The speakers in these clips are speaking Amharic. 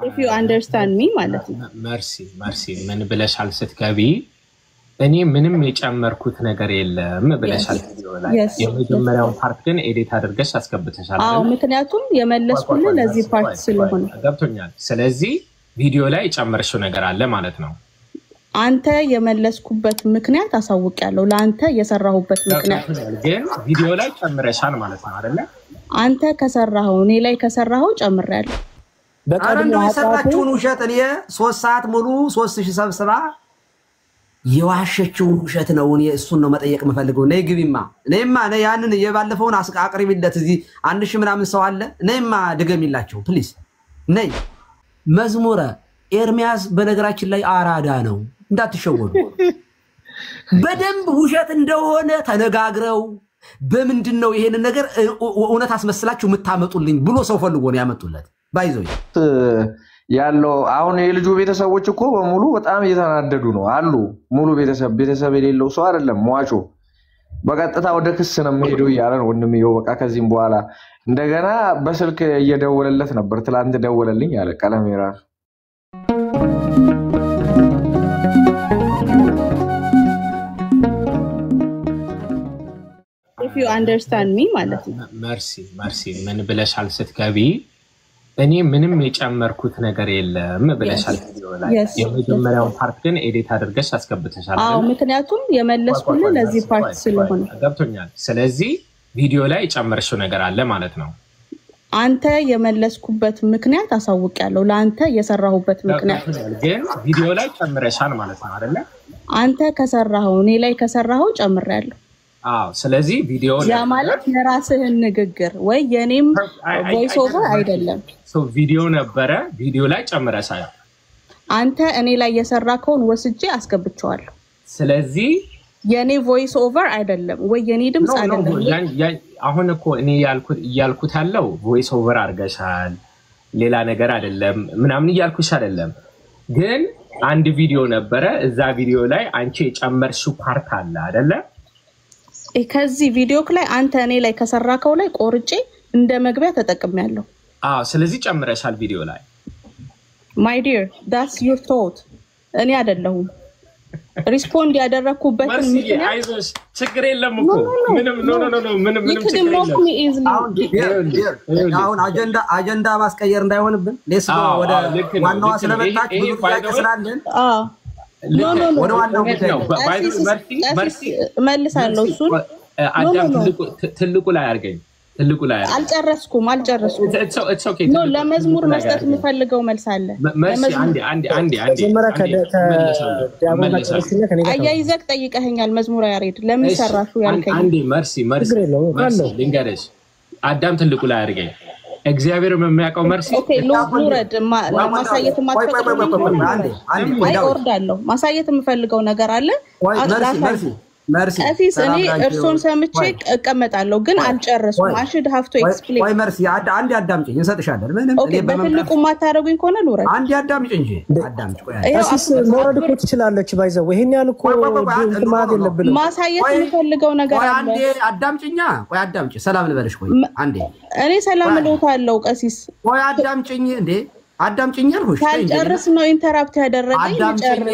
if you understand me ማለት ነው መርሲ ምን ብለሻል ስትገቢ እኔ ምንም የጨመርኩት ነገር የለም ብለሻል ይላል የመጀመሪያው ፓርት ግን ኤዲት አድርገሽ አስገብተሻል አዎ ምክንያቱም የመለስኩልህ ለዚህ ፓርት ስለሆነ ገብቶኛል ስለዚህ ቪዲዮ ላይ ጨመርሽው ነገር አለ ማለት ነው አንተ የመለስኩበት ምክንያት አሳውቂያለሁ ለአንተ የሰራሁበት ምክንያት ግን ቪዲዮ ላይ ጨምረሻል ማለት ነው አይደለ አንተ ከሰራኸው እኔ ላይ ከሰራኸው ጨምሬያለሁ በቀድሞ የሰራችውን ውሸት እኔ 3 ሰዓት ሙሉ 3000 ሰብስባ የዋሸችውን ውሸት ነው እኔ እሱን ነው መጠየቅ መፈልገው ነይ ግቢማ ነይማ ነይ ያንን የባለፈውን አቅርቢለት እዚህ 1000 ምናምን ሰው አለ ነይማ ድገሚላችሁ ፕሊዝ ነይ መዝሙረ ኤርሚያስ በነገራችን ላይ አራዳ ነው እንዳትሸወዱ በደንብ ውሸት እንደሆነ ተነጋግረው በምንድነው ይሄን ነገር እውነት አስመስላችሁ መታመጡልኝ ብሎ ሰው ፈልጎ ነው ያመጡለት ባይዘው ያለው አሁን የልጁ ቤተሰቦች እኮ በሙሉ በጣም እየተናደዱ ነው አሉ ሙሉ ቤተሰብ የሌለው ሰው አይደለም ሟቾ በቀጥታ ወደ ክስ ነው የሚሄደው ያለን ወንድምየው በቃ ከዚህም በኋላ እንደገና በስልክ እየደወለለት ነበር ትላንት ደወለልኝ ያለ ቀለሜራ if you understand me ማለት ነው መርሲ ምን ብለሻል ስትገቢ እኔ ምንም የጨመርኩት ነገር የለም ብለሻል ይላል የመጀመሪያው ፓርት ግን ኤዲት አድርገሽ አስገብተሻል አዎ ምክንያቱም የመለስኩልህ ለዚህ ፓርት ስለሆነ ገብቶኛል ስለዚህ ቪዲዮ ላይ ጨመርሽው ነገር አለ ማለት ነው አንተ የመለስኩበት ምክንያት አሳውቂያለሁ ለአንተ የሰራሁበት ምክንያት ግን ቪዲዮ ላይ ጨምረሻል ማለት ነው አይደለ አንተ ከሰራኸው እኔ ላይ ከሰራኸው ጨምሬያለሁ አዎ ስለዚህ ቪዲዮ ያ ማለት የራስህን ንግግር ወይ የኔም ቮይስ ኦቨር አይደለም ሶ ቪዲዮ ነበረ ቪዲዮ ላይ ጨምረሻል አንተ እኔ ላይ የሰራከውን ወስጄ አስገብቻለሁ ስለዚህ የኔ ቮይስ ኦቨር አይደለም ወይ የኔ ድምጽ አይደለም አሁን እኮ እኔ ያልኩት ያለው ቮይስ ኦቨር አርገሻል ሌላ ነገር አይደለም ምናምን ያልኩሽ አይደለም ግን አንድ ቪዲዮ ነበረ እዛ ቪዲዮ ላይ አንቺ የጨመርሽው ፓርት አለ አይደለ ከዚህ ቪዲዮ ላይ አንተ እኔ ላይ ከሰራከው ላይ ቆርጬ እንደ መግቢያ ተጠቅሜያለሁ አዎ ስለዚህ ጨምረሻል ቪዲዮ ላይ my dear that's your thought እኔ አይደለሁም ሪስፖንድ ያደረኩበት ምክንያት አይዞሽ ችግር የለም እኮ ምንም ምንም ችግር የለም አሁን አጀንዳ ማስቀየር እንዳይሆንብን ሌስ ወደ ዋናው ስለመጣች ብዙ ጥያቄ ስላለን ወደ ዋናው መርሲ መልሳለሁ እሱን አዳም ትልቁ ላይ አርገኝ ትልቁ ላይ አልጨረስኩም it's okay ነው ለመዝሙር መስጠት የምፈልገው መልስ አለ አንዴ አያይዘክ ጠይቀኸኛል መዝሙር ያሬድ ለምን ሰራሹ ያልከኝ አንዴ መርሲ ልንገርሽ አዳም ትልቁ ላይ አርገኝ እግዚአብሔር የሚያውቀው መርሲ ኦኬ ሉረድ ማሳየት ማትፈልገው አንዴ ወርዳለሁ ማሳየት የምፈልገው ነገር አለ መርሲ አሲስ እኔ እርሶን ሰምቼ እቀመጣለሁ ግን አልጨረስኩም I should have to explain ወይ መርሲ አንዴ አዳምጪኝ እንሰጥሻለን ምንም እኔ በትልቁ ማታረጉኝ ከሆነ ሉረድ አንዴ አዳምጪ እንጂ አዳምጪ ቆይ አሲስ ሞረድ እኮ ትችላለች ባይዘው ይሄን ያን እኮ ማድ የለብንም ማሳየት የምፈልገው ነገር አለ አንዴ አዳምጪኛ ቆይ አዳምጪ ሰላም ልበልሽ ቆይ አንዴ እኔ ሰላም ልውታለሁ ቀሲስ ቆይ አዳምጪኝ እንዴ አዳምጪኝ አልኩሽ ታልጨርስ ነው ኢንተራፕት ያደረገኝ ጨርስ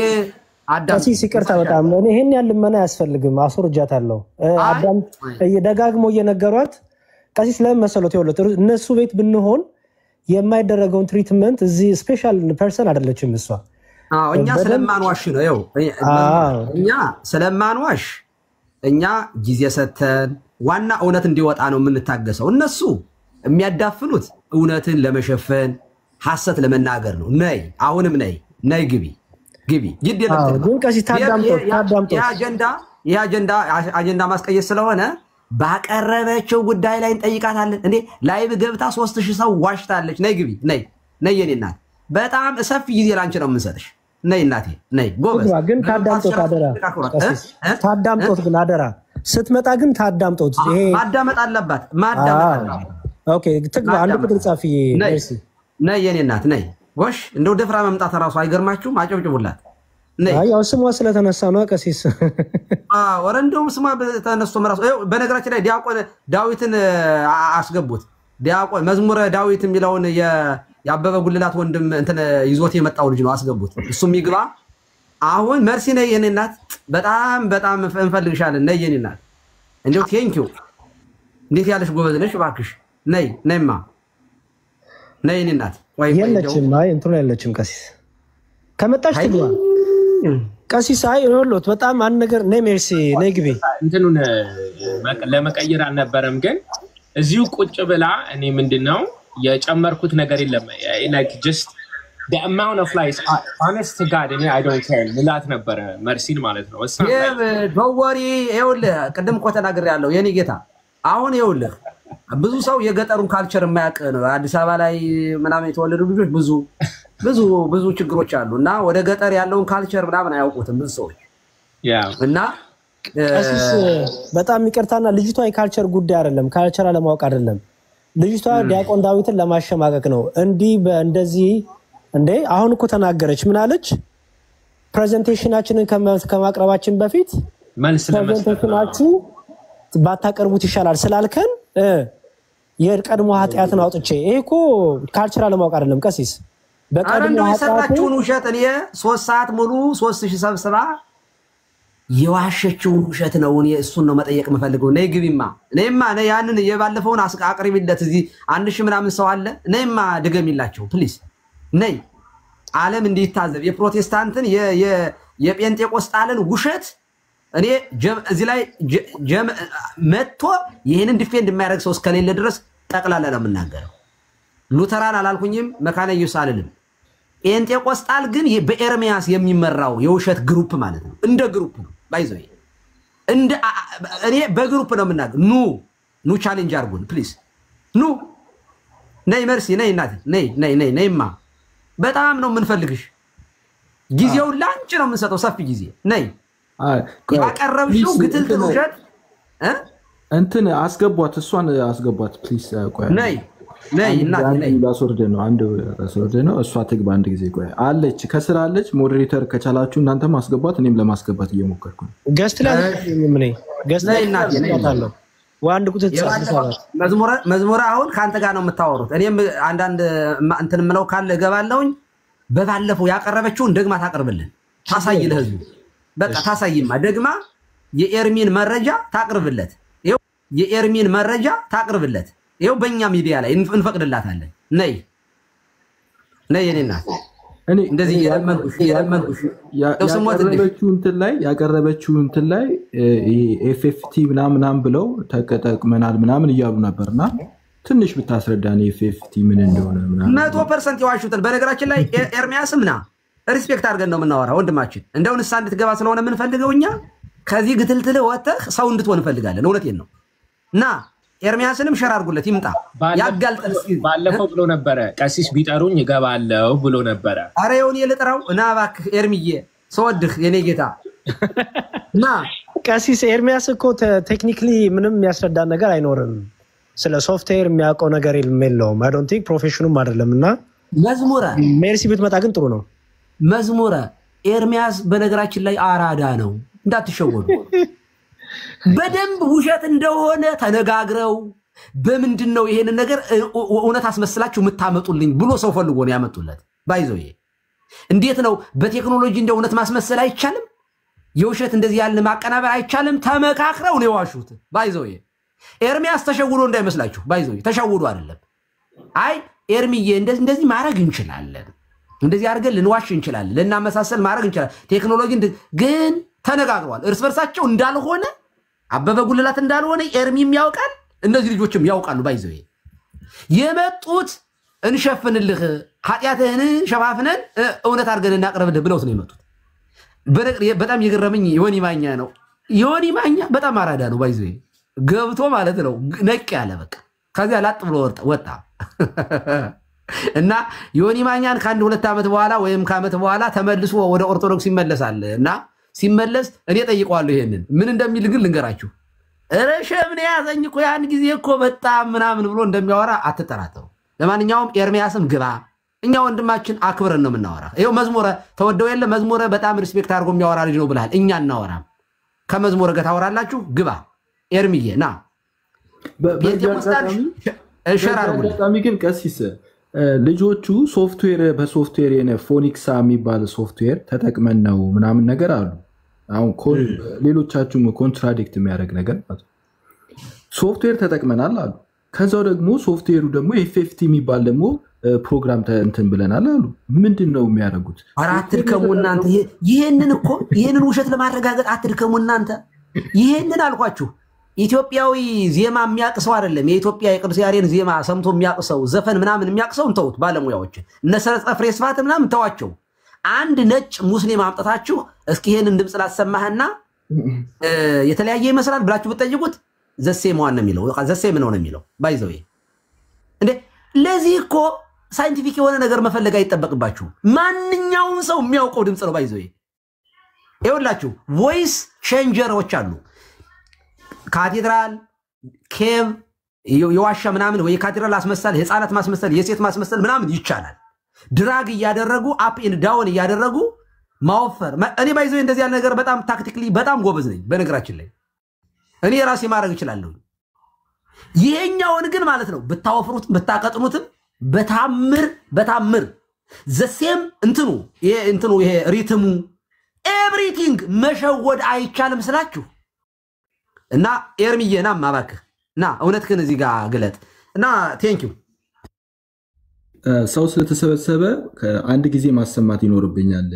አሲስ ይቅርታ በጣም እኔ ይሄን ያልመና ያስፈልግም አስወርጃታለሁ አዳም እየደጋግሞ እየነገሯት ቀሲስ ለመሰሎት ይወሉት እነሱ ቤት ብንሆን የማይደረገውን ትሪትመንት እዚህ ስፔሻል ፐርሰን አይደለችም እሷ እኛ ስለማንዋሽ ነው ይው እኛ ስለማንዋሽ እኛ ጊዜ ሰተን ዋና እውነት እንዲወጣ ነው የምንታገሰው እነሱ የሚያዳፍኑት እውነትን ለመሸፈን ሐሰት ለመናገር ነው ነይ አሁንም ነይ ግቢ ግድ የለም ግን ቀሲስ ታዳምጦ አጀንዳ ማስቀየስ ስለሆነ ባቀረበችው ጉዳይ ላይ እንጠይቃታለን እንዴ ላይቭ ገብታ 3000 ሰው ዋሽታለች ነይ ግቢ ነይ የኔ እናት በጣም ሰፊ ጊዜ ላንቺ ነው የምንሰጥሽ ነይ እናቴ ነይ ጎበዝ ግን ታዳምጦት ግን አደራ ስትመጣ ግን ታዳምጦት ይሄ ማዳመጥ አለባት ኦኬ ትግባ አንድ ቁጥር ጻፊ ነይ የኔ እናት ነይ ጎሽ እንደው ደፍራ መምጣት ራሱ አይገርማችሁም አጨብጭቡላት ነይ ያው ስሟ ስለተነሳ ነው ቀሲስ ወረንዶም ስሟ ተነስቶ መራሱ በነገራችን ላይ ዲያቆን ዳዊትን አስገቡት ዲያቆን መዝሙረ ዳዊት የሚለውን ያበበ ጉልላት ወንድም እንትን ይዞት የመጣው ልጅ ነው አስገቡት እሱም ይግባ አሁን መርሲ ነይ የኔ እናት በጣም እንፈልግሻለን ነይ የኔ እናት እንደው ቴንኪው እንዴት ያለሽ ጎበዝ ነሽ እባክሽ ነይማ ነይ የኔ እናት ወይ የለችም አይ እንትኑ የለችም ቀሲስ ከመጣሽ ትግባ ቀሲስ አይ ይኸውልዎት በጣም አንድ ነገር ነይ ሜርሲ ነይ ግቢ እንትኑን ለመቀየር አልነበረም ግን እዚሁ ቁጭ ብላ እኔ ምንድነው የጨመርኩት ነገር የለም like just the amount of lies honest to god I don't care ምላት ነበር መርሲን ማለት ነው እሷ በወሪ ይኸውልህ ቅድም እኮ ተናግሬያለሁ የኔ ጌታ አሁን ይኸውልህ ብዙ ሰው የገጠሩን ካልቸር የማያውቅ ነው አዲስ አበባ ላይ ምናምን የተወለዱ ልጆች ብዙ ችግሮች አሉና ወደ ገጠር ያለውን ካልቸር ምናምን አያውቁትም ብዙ ሰዎች እና ቀሲስ በጣም ይቅርታና ልጅቷ የካልቸር ጉዳይ አይደለም ካልቸር አለማወቅ አይደለም ልጅቷ ዲያቆን ዳዊትን ለማሸማቀቅ ነው እንደዚህ እንዴ አሁን እኮ ተናገረች ምን አለች ፕሬዘንቴሽናችንን ከማቅረባችን በፊት መልስ ለመስጠታችሁ ባታቀርቡት ይሻላል ስላልከን የቀድሞ ኃጢያትን አውጥቼ ይሄ እኮ ካልቸር አለማወቅ አይደለም ቀሲስ በቀድሞ ኃጢያቱን ውሸት እኔ 3 ሰዓት ሙሉ 3000 ሰብስባ የዋሸችውን ውሸት ነው እሱን ነው መጠየቅ መፈልገው ነይ ግቢማ ነይማ ነይ ያንን የባለፈውን አቅርቢለት እዚህ 1000 ምናምን ሰው አለ ነይማ ድገሚላቸው ፕሊዝ ነይ ዓለም እንዲታዘብ የፕሮቴስታንትን የጴንጤቆስጣልን ውሸት እኔ እዚህ ላይ መጥቶ ይሄንን ዲፌንድ የማያደርግ ሰው እስከሌለ ድረስ ጠቅላላ ነው የምናገረው ሉተራን አላልኩኝም መካነ ኢየሱስ አልልም ጴንጤቆስጣል ግን በኤርሚያስ የሚመራው የውሸት ግሩፕ ማለት ነው እንደ ግሩፕ ነው ባይዘው እንደ እኔ በግሩፕ ነው የምናገር ኑ ቻሌንጅ አርጉን ፕሊዝ ኑ ነይ መርሲ ነይ እናት ነይማ በጣም ነው የምንፈልግሽ ጊዜው ላንቺ ነው የምንሰጠው ሰፊ ጊዜ ነይ ያቀረብሽው ግትልትል ውሸት እንትን አስገቧት እሷን አስገቧት ፕሊዝ ቆይ ነይ እናት ነይ ላስወርደ ነው አንድ ላስወርደ ነው እሷ ትግባ አንድ ጊዜ ቆይ አለች ከስራ አለች ሞዴሬተር ከቻላችሁ እናንተም አስገቧት እኔም ለማስገባት እየሞከርኩ ነው ገስት ላይ ምን ገስት ላይ እናት ነይታለሁ ወንድ ቁጥጥ ተሳሳተ መዝሙራ አሁን ካንተ ጋር ነው የምታወሩት እኔም አንዳንድ እንትን ምለው ካለ ገባለሁኝ በባለፈው ያቀረበችውን ደግማ ታቀርብልን ታሳይ ለህዝቡ በቃ ታሳይማ ደግማ የኤርሚን መረጃ ታቀርብለት የኤርሚን መረጃ ታቀርብለት ይሄው በእኛ ሚዲያ ላይ እንፈቅድላታለን ነይ የኔ እናት እኔ እንደዚህ ያለመንኩሽ ያቀረበችው እንትን ላይ ኤፍኤፍቲ ምናምን ብለው ተቀጠቅመናል ምናምን እያሉ ነበርና ትንሽ ብታስረዳኝ ኤፍኤፍቲ ምን እንደሆነ ምናምን 100% ይዋሹታል በነገራችን ላይ ኤርሚያስምና ሪስፔክት አድርገን ነው የምናወራው ወንድማችን እንደው ንሳ እንድትገባ ስለሆነ ምን ፈልገውኛ ከዚህ ግትልትል ወጥተህ ሰው እንድትሆን ፈልጋለን እውነቴን ነው እና ኤርሚያስንም ሸር አድርጉለት ይምጣ ያጋልጠን ባለፈው ብሎ ነበር ቀሲስ ቢጠሩኝ ይገባለው ብሎ ነበር አረ ይሁን የልጥራው እና እባክህ ኤርሚዬ ሰወድህ የኔ ጌታ እና ቀሲስ ኤርሚያስ እኮ ቴክኒካሊ ምንም የሚያስረዳ ነገር አይኖርም ስለ ሶፍትዌር የሚያውቀው ነገር የለውም አይ ዶንት ቲንክ ፕሮፌሽኑም አይደለምና መዝሙረ ሜርሲ ብትመጣ ግን ጥሩ ነው መዝሙረ ኤርሚያስ በነገራችን ላይ አራዳ ነው እንዳትሸወዱ በደንብ ውሸት እንደሆነ ተነጋግረው በምንድነው ይሄን ነገር እውነት አስመስላችሁ የምታመጡልኝ ብሎ ሰው ፈልጎ ነው ያመጡለት ባይዘው እንዴት ነው በቴክኖሎጂ እንደ እውነት ማስመሰል አይቻልም የውሸት እንደዚህ ያለ ማቀናበር አይቻልም ተመካክረው ነው ያዋሹት ባይዘው ኤርሚያስ ተሸውዶ እንዳይመስላችሁ ባይዘው ተሸውዶ አይደለም አይ ኤርሚዬ እንደዚህ ማድረግ እንችላለን እንደዚህ አድርገን ልንዋሽ እንችላለን ለናመሳሰል ማድረግ እንችላለን ቴክኖሎጂ ግን ተነጋግሯል እርስ በርሳቸው እንዳልሆነ አበበ ጉልላት እንዳልሆነ ኤርሚም ያውቃል እነዚህ ልጆችም ያውቃሉ ባይዘው የመጡት እንሸፍንልህ ኃጢያትህን ሸፋፍነን እውነት አድርገን እናቀርብልህ ብለውት ነው የመጡት በጣም ይገረመኝ ዮኒ ማኛ ነው ዮኒ ማኛ በጣም አራዳ ነው ባይዘው ገብቶ ማለት ነው ነቅ ያለ በቃ ከዚያ ላጥ ብሎ ወጣ እና ዮኒ ማኛን ከአንድ 2 ዓመት በኋላ ወይም ከዓመት በኋላ ተመልሶ ወደ ኦርቶዶክስ ይመለሳል እና ሲመለስ እኔ ጠይቀዋለሁ ይሄንን ምን እንደሚል ግን ልንገራችሁ ረሸም ነው ያዘኝ እኮ ያን ጊዜ እኮ በጣም ምናምን ብሎ እንደሚያወራ አትጠራጠሩ ለማንኛውም ኤርሚያስም ግባ እኛ ወንድማችን አክብረን ነው የምናወራ ይሄው መዝሙረ ተወደው የለ መዝሙረ በጣም ሪስፔክት አድርጎ የሚያወራ ልጅ ነው ብለሃል እኛ እናወራም ከመዝሙረ ጋር ታወራላችሁ ግባ ኤርሚዬ ና በጣም ግን ቀሲስ ልጆቹ ሶፍትዌር በሶፍትዌር የነ ፎኒክሳ የሚባል ሶፍትዌር ተጠቅመን ነው ምናምን ነገር አሉ። አሁን ሌሎቻችሁም ኮንትራዲክት የሚያደርግ ነገር ማለት ሶፍትዌር ተጠቅመናል አሉ። ከዛው ደግሞ ሶፍትዌሩ ደግሞ ኤፍኤፍቲ የሚባል ደግሞ ፕሮግራም እንትን ብለናል አሉ። ምንድነው የሚያደርጉት? አራት ድከሙ እናንተ። ይሄንን ውሸት ለማረጋገጥ አትድከሙ እናንተ። ይሄንን አልኳችሁ። ኢትዮጵያዊ ዜማ የሚያቅሰው አይደለም። የኢትዮጵያ የቅዱስ ያሬድ ዜማ ሰምቶ የሚያቅሰው ዘፈን ምናምን የሚያቅሰው እንተውት። ባለሙያዎች እነ ሰረጸ ፍሬ ስፋት ምናምን ተዋቸው። አንድ ነጭ ሙስሊም አምጥታችሁ እስኪ ይሄንን ድምጽ ላሰማህና የተለያየ ይመስላል ብላችሁ ብትጠይቁት ዘሴም ዋን ነው የሚለው። ዘሴም ነው የሚለው ባይዘው እንዴ። ለዚህ እኮ ሳይንቲፊክ የሆነ ነገር መፈለግ አይጠበቅባችሁ። ማንኛውም ሰው የሚያውቀው ድምጽ ነው ባይዘው። ይኸውላችሁ ቮይስ ቼንጀሮች አሉ። ካቴድራል ኬቭ የዋሻ ምናምን ወይ ካቴድራል አስመሰል የህፃናት ማስመሰል የሴት ማስመሰል ምናምን ይቻላል። ድራግ እያደረጉ አፕ ኤንድ ዳውን እያደረጉ ማወፈር። እኔ ባይዘው እንደዚህ ያለ ነገር በጣም ታክቲክሊ በጣም ጎበዝ ነኝ በነገራችን ላይ። እኔ ራሴ ማድረግ እችላለሁ። ይሄኛውን ግን ማለት ነው ብታወፍሩትም ብታቀጥኑትም በታምር ዘሴም እንትኑ ይሄ ሪትሙ ኤቭሪቲንግ መሸወድ አይቻልም ስላችሁ እና ኤርሚዬና ማባክህ እና እውነትህን እዚህ ጋር ግለጥ እና ቴንክ ዩ። ሰው ስለተሰበሰበ አንድ ጊዜ ማሰማት ይኖርብኛል።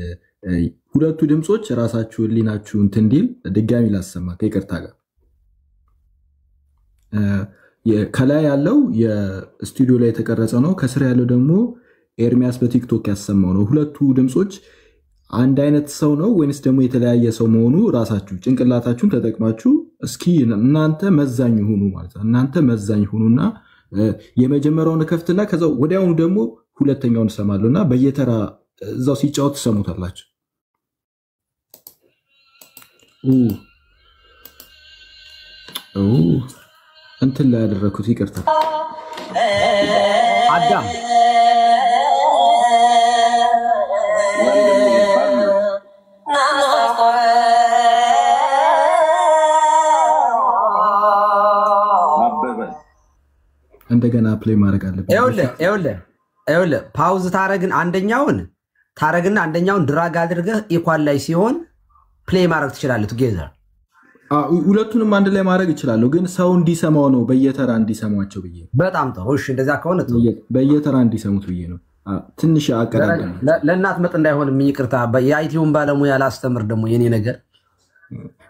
ሁለቱ ድምጾች ራሳችሁ ሊናችሁ እንትን እንዲል ድጋሚ ላሰማ ከይቅርታ ጋር። ከላይ ያለው የስቱዲዮ ላይ የተቀረጸ ነው። ከስር ያለው ደግሞ ኤርሚያስ በቲክቶክ ያሰማው ነው። ሁለቱ ድምጾች አንድ አይነት ሰው ነው ወይንስ ደግሞ የተለያየ ሰው መሆኑ ራሳችሁ ጭንቅላታችሁን ተጠቅማችሁ እስኪ እናንተ መዛኝ ሁኑ ማለት ነው። እናንተ መዛኝ ሁኑና የመጀመሪያውን ከፍትና ከዛው ወዲያውኑ ደግሞ ሁለተኛውን ሰማሉና በየተራ እዛው ሲጫወት ተሰሙታላችሁ። እንትን ላይ ያደረኩት ይቅርታ አዳም እንደገና ፕሌይ ማድረግ አለበት። ይኸውልህ ፓውዝ ታረግና አንደኛውን ድራግ አድርገህ ኢኳል ላይ ሲሆን ፕሌይ ማድረግ ትችላለህ። ቱጌዘር ሁለቱንም አንድ ላይ ማድረግ እችላለሁ፣ ግን ሰው እንዲሰማው ነው በየተራ እንዲሰማቸው ብዬ። በጣም ጥሩ። እሺ እንደዛ ከሆነ በየተራ እንዲሰሙት ብዬ ነው። ትንሽ አቀራረብ ለእናት መጥ እንዳይሆን ይቅርታ። የአይቲውን ባለሙያ ላስተምር ደግሞ የኔ ነገር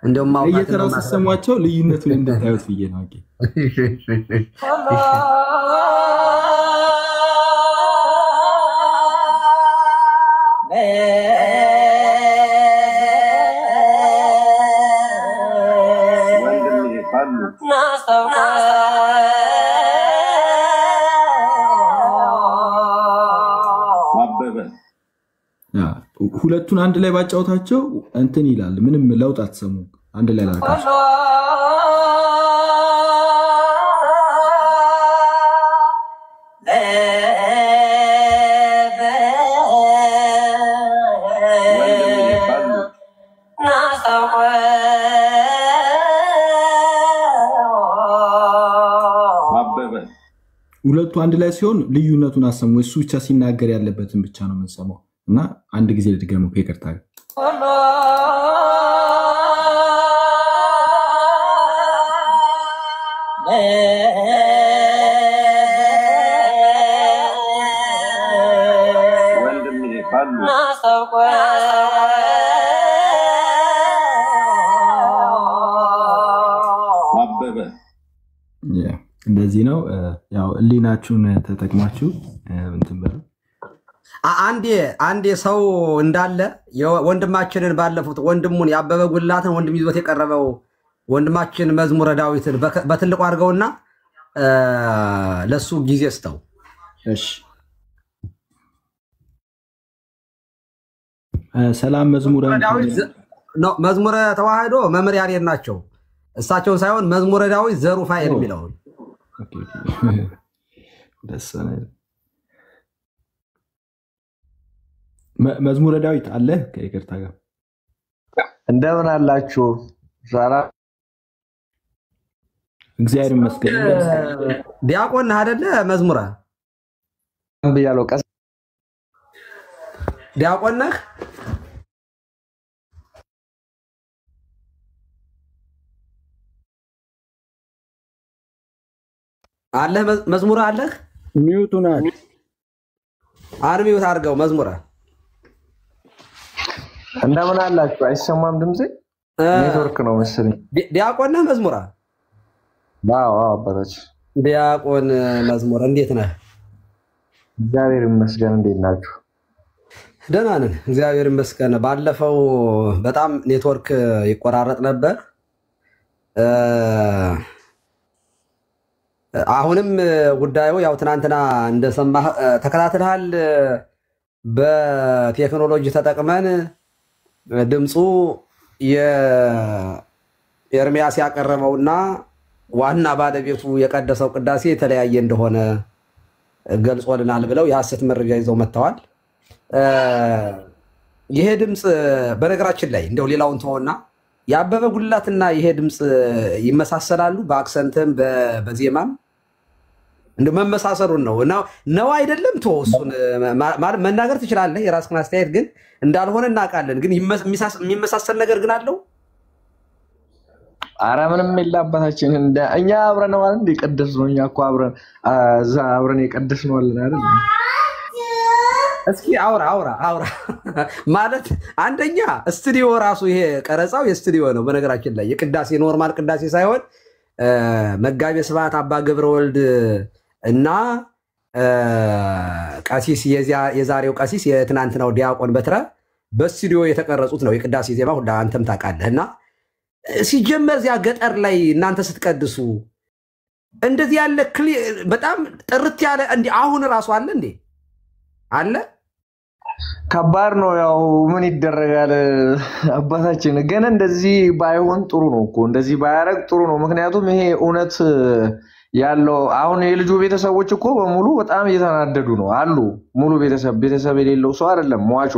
እንደውም በየተራ ሲሰማቸው ልዩነቱን እንድታዩት ብዬ ነው። ሁለቱን አንድ ላይ ባጫውታቸው እንትን ይላል። ምንም ለውጥ አትሰሙ። አንድ ላይ ላርጋችሁ ሁለቱ አንድ ላይ ሲሆን ልዩነቱን አሰሙ። እሱ ብቻ ሲናገር ያለበትን ብቻ ነው የምንሰማው እና አንድ ጊዜ ልድገመው ከይቅርታ ጋር እንደዚህ ነው። ያው ሊናችሁን ተጠቅማችሁ እንትን በሉ። አንዴ ሰው እንዳለ ወንድማችንን ባለፉት ወንድሙን ያበበ ጉላትን ወንድም ይዞት የቀረበው ወንድማችን መዝሙረ ዳዊትን በትልቁ አድርገውና ለሱ ጊዜ ስተው። እሺ ሰላም መዝሙረ ተዋህዶ መምህር ያሬድ ናቸው። እሳቸውን ሳይሆን መዝሙረ ዳዊት ዘሩፋኤል የሚለውን መዝሙረ ዳዊት አለ ከይቅርታ ጋር እንደምን አላችሁ? ሰላም እግዚአብሔር ይመስገን። ዲያቆን አይደለ? መዝሙረ ብያለሁ። ቀስ ዲያቆን ነህ አለህ መዝሙር አለህ? ሚውቱና አርሚው ታርገው መዝሙር እንደምን አላችሁ? አይሰማም ድምጼ? ኔትወርክ ነው መሰለኝ። ዲያቆን ነህ መዝሙር? አዎ አባታች ዲያቆን መዝሙር እንዴት ነህ? እግዚአብሔር ይመስገን። እንዴት ናችሁ? ደህና ነን እግዚአብሔር ይመስገን። ባለፈው በጣም ኔትወርክ ይቆራረጥ ነበር። አሁንም ጉዳዩ ያው ትናንትና እንደሰማህ ተከታትለሃል። በቴክኖሎጂ ተጠቅመን ድምፁ የኤርሚያስ ያቀረበውና ዋና ባለቤቱ የቀደሰው ቅዳሴ የተለያየ እንደሆነ ገልጾልናል ብለው የሐሰት መረጃ ይዘው መጥተዋል። ይሄ ድምፅ በነገራችን ላይ እንደው ሌላውን ተወና የአበበ ጉልላትና ይሄ ድምፅ ይመሳሰላሉ በአክሰንትም በዜማም እንደ መመሳሰሉን ነው አይደለም? እሱን መናገር ትችላለህ የራስህን አስተያየት፣ ግን እንዳልሆነ እናውቃለን። ግን የሚመሳሰል ነገር ግን አለው። አረ ምንም የለ አባታችን። እኛ አብረን ነው ማለት የቀደስነው። እኛ እኮ አብረን እዛ አብረን የቀደስነው አለን አይደል? እስኪ አውራ ማለት አንደኛ ስቱዲዮ ራሱ ይሄ ቀረጻው የስቱዲዮ ነው። በነገራችን ላይ የቅዳሴ ኖርማል ቅዳሴ ሳይሆን መጋቤ ስብሐት አባ ገብረ ወልድ እና ቀሲስ የዛሬው ቀሲስ የትናንትናው ዲያቆን በትረ በስቱዲዮ የተቀረጹት ነው የቅዳሴ ዜማ ሁላ አንተም ታውቃለህ። እና ሲጀመር እዚያ ገጠር ላይ እናንተ ስትቀድሱ እንደዚህ ያለ በጣም ጥርት ያለ እንዲ አሁን ራሱ አለ እንዴ? አለ ከባድ ነው። ያው ምን ይደረጋል አባታችን። ግን እንደዚህ ባይሆን ጥሩ ነው እኮ፣ እንደዚህ ባያረግ ጥሩ ነው። ምክንያቱም ይሄ እውነት ያለው አሁን የልጁ ቤተሰቦች እኮ በሙሉ በጣም እየተናደዱ ነው አሉ። ሙሉ ቤተሰብ የሌለው ሰው አይደለም ሟቾ።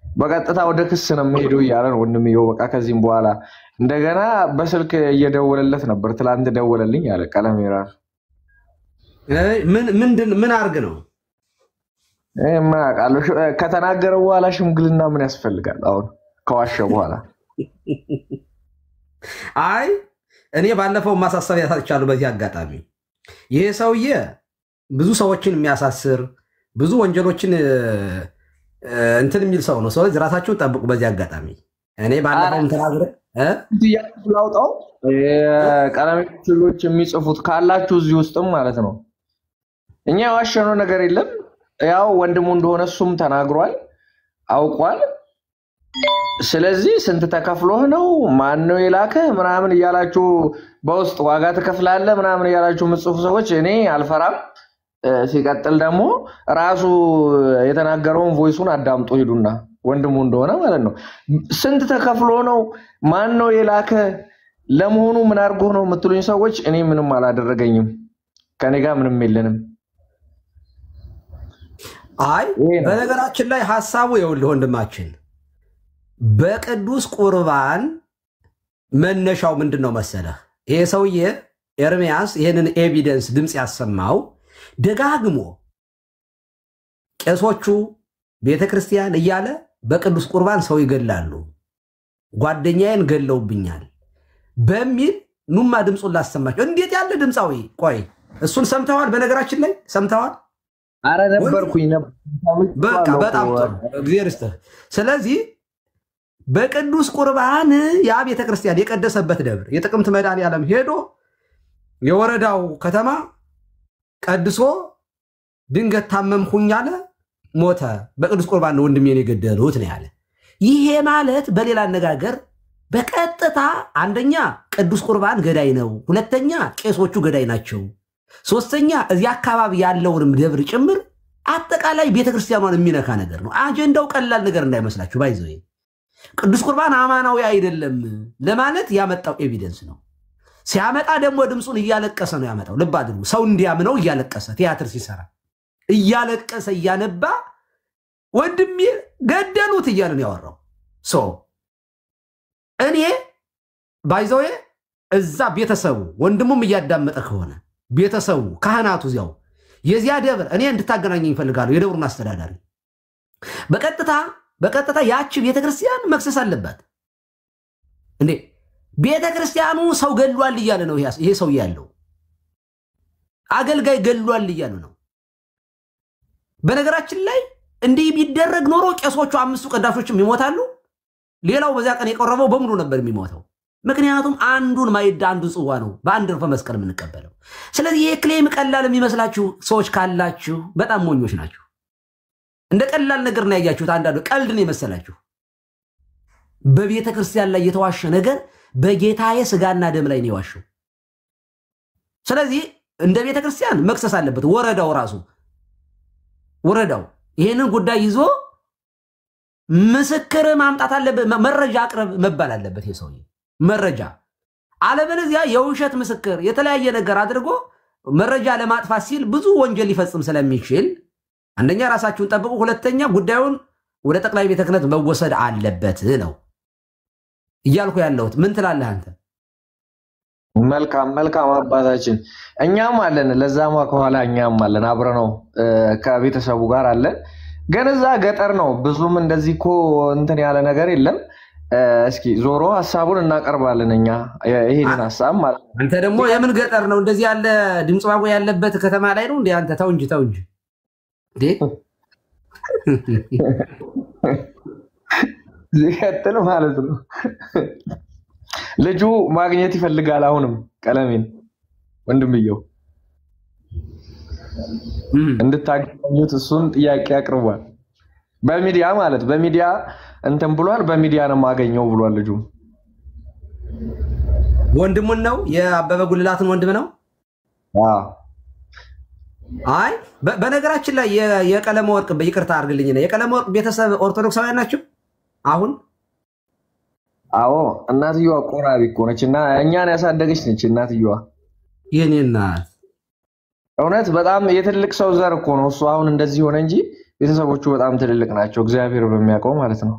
በቀጥታ ወደ ክስ ነው የሚሄደው እያለ ነው ወንድምየው። በቃ ከዚህም በኋላ እንደገና በስልክ እየደወለለት ነበር። ትላንት ደወለልኝ አለ ቀለም ይራል። ምን አርግ ነው ከተናገረ በኋላ ሽምግልና ምን ያስፈልጋል? አሁን ከዋሸ በኋላ አይ እኔ ባለፈው ማሳሰቢያ ያሳቻለሁ። በዚህ አጋጣሚ ይሄ ሰውዬ ብዙ ሰዎችን የሚያሳስር ብዙ ወንጀሎችን እንትን የሚል ሰው ነው። ስለዚህ ራሳችሁን ጠብቁ። በዚህ አጋጣሚ እኔ ባለፈው ተናግረ ላውጣው ቀለሜቶች የሚጽፉት ካላችሁ እዚህ ውስጥም ማለት ነው። እኛ ዋሸነው ነገር የለም። ያው ወንድሙ እንደሆነ እሱም ተናግሯል፣ አውቋል። ስለዚህ ስንት ተከፍሎህ ነው ማን ነው የላከ ምናምን እያላችሁ በውስጥ ዋጋ ተከፍላለ ምናምን እያላችሁ ምጽፉ ሰዎች እኔ አልፈራም። ሲቀጥል ደግሞ ራሱ የተናገረውን ቮይሱን አዳምጡ ሄዱና ወንድሙ እንደሆነ ማለት ነው። ስንት ተከፍሎ ነው ማን ነው የላከ ለመሆኑ ምን አርጎ ነው የምትሉኝ ሰዎች እኔ ምንም አላደረገኝም፣ ከኔ ጋር ምንም የለንም። አይ በነገራችን ላይ ሐሳቡ ይኸውልህ ወንድማችን በቅዱስ ቁርባን መነሻው ምንድነው መሰለህ? ይሄ ሰውዬ ኤርሚያስ ይሄንን ኤቪደንስ ድምጽ ያሰማው ደጋግሞ ቄሶቹ ቤተክርስቲያን እያለ በቅዱስ ቁርባን ሰው ይገላሉ፣ ጓደኛዬን ገለውብኛል በሚል ኑማ ድምጹን ላሰማቸው። እንዴት ያለ ድምጻዊ! ቆይ እሱን ሰምተዋል? በነገራችን ላይ ሰምተዋል? አረ ነበርኩኝ። በቃ በጣም ጥሩ እግዚአብሔር ይስጥህ። ስለዚህ በቅዱስ ቁርባን ያ ቤተክርስቲያን የቀደሰበት ደብር የጥቅምት መድኃኔዓለም ሄዶ የወረዳው ከተማ ቀድሶ ድንገት ታመምኩኝ አለ፣ ሞተ። በቅዱስ ቁርባን ነው ወንድሜን የገደሉት ነው ያለ። ይሄ ማለት በሌላ አነጋገር በቀጥታ አንደኛ ቅዱስ ቁርባን ገዳይ ነው፣ ሁለተኛ ቄሶቹ ገዳይ ናቸው፣ ሶስተኛ እዚህ አካባቢ ያለውንም ደብር ጭምር አጠቃላይ ቤተክርስቲያኗን የሚነካ ነገር ነው። አጀንዳው ቀላል ነገር እንዳይመስላችሁ። ባይዘው ቅዱስ ቁርባን አማናዊ አይደለም ለማለት ያመጣው ኤቪደንስ ነው። ሲያመጣ ደግሞ ድምጹን እያለቀሰ ነው ያመጣው። ልብ አድርጉ። ሰው እንዲያምነው እያለቀሰ ቲያትር ሲሰራ እያለቀሰ እያነባ ወንድሜ ገደሉት እያለ ነው ያወራው። እኔ ባይዘው እዛ ቤተሰቡ ወንድሙም እያዳመጠ ከሆነ ቤተሰቡ ካህናቱ እዚያው የዚያ ደብር እኔ እንድታገናኘኝ ይፈልጋሉ የደብሩን አስተዳዳሪ በቀጥታ ያቺ ቤተክርስቲያን መክሰስ አለባት እንዴ ቤተክርስቲያኑ ሰው ገሏል እያለ ነው ይሄ ሰው ያለው አገልጋይ ገሏል እያለ ነው በነገራችን ላይ እንዲህ ቢደረግ ኖሮ ቄሶቹ አምስቱ ቀዳሾችም ይሞታሉ ሌላው በዛ ቀን የቀረበው በሙሉ ነበር የሚሞተው ምክንያቱም አንዱን ማይዳ አንዱ ጽዋ ነው በአንድ ረፈ መስቀል የምንቀበለው ስለዚህ የክሌም ቀላል የሚመስላችሁ ሰዎች ካላችሁ በጣም ሞኞች ናችሁ እንደ ቀላል ነገር ነው ያያችሁት አንዳንዱ ቀልድ ነው የመሰላችሁ በቤተ ክርስቲያን ላይ የተዋሸ ነገር በጌታዬ ስጋና ደም ላይ ነው ያዋሸው ስለዚህ እንደ ቤተ ክርስቲያን መክሰስ አለበት ወረዳው ይሄንን ጉዳይ ይዞ ምስክር ማምጣት አለበት መረጃ አቅርብ መባል አለበት የሰውዬ መረጃ አለበለዚያ የውሸት ምስክር የተለያየ ነገር አድርጎ መረጃ ለማጥፋት ሲል ብዙ ወንጀል ሊፈጽም ስለሚችል አንደኛ ራሳችሁን ጠብቁ ሁለተኛ ጉዳዩን ወደ ጠቅላይ ቤተ ክህነት መወሰድ አለበት ነው ይያልኩ ያለሁት ምን ትላለህ አንተ መልካም አባታችን እኛም አለን ለዛማ ከኋላ እኛም አለን አብረነው ከቤተሰቡ ጋር አለን ግን እዛ ገጠር ነው ብዙም እንደዚህኮ እንትን ያለ ነገር የለም እስኪ ዞሮ ሐሳቡን እናቀርባለን እኛ ይሄንን ሐሳብ ማለት አንተ ደግሞ የምን ገጠር ነው እንደዚህ ያለ ድምጽ ዋጎ ያለበት ከተማ ላይ ነው እንዴ አንተ ተው እንጂ እንዴ ዝከተል ማለት ነው ልጁ ማግኘት ይፈልጋል አሁንም ቀለሜን ወንድምየው እንድታገኙት እሱን ጥያቄ አቅርቧል በሚዲያ ማለት በሚዲያ እንትን ብሏል በሚዲያ ነው ማገኘው ብሏል ልጁ ወንድሙን ነው የአበበ ጉልላትን ወንድም ነው አይ በነገራችን ላይ የቀለመ ወርቅ በይቅርታ አርግልኝ ነው የቀለመ ወርቅ ቤተሰብ ኦርቶዶክሳውያን ናቸው አሁን አዎ እናትየዋ ቆራቢ እኮ ነችና እኛን ያሳደገች ነች እናትየዋ የኔ እናት እውነት በጣም የትልቅ ሰው ዘር እኮ ነው እሱ አሁን እንደዚህ ሆነ እንጂ ቤተሰቦቹ በጣም ትልልቅ ናቸው እግዚአብሔር በሚያውቀው ማለት ነው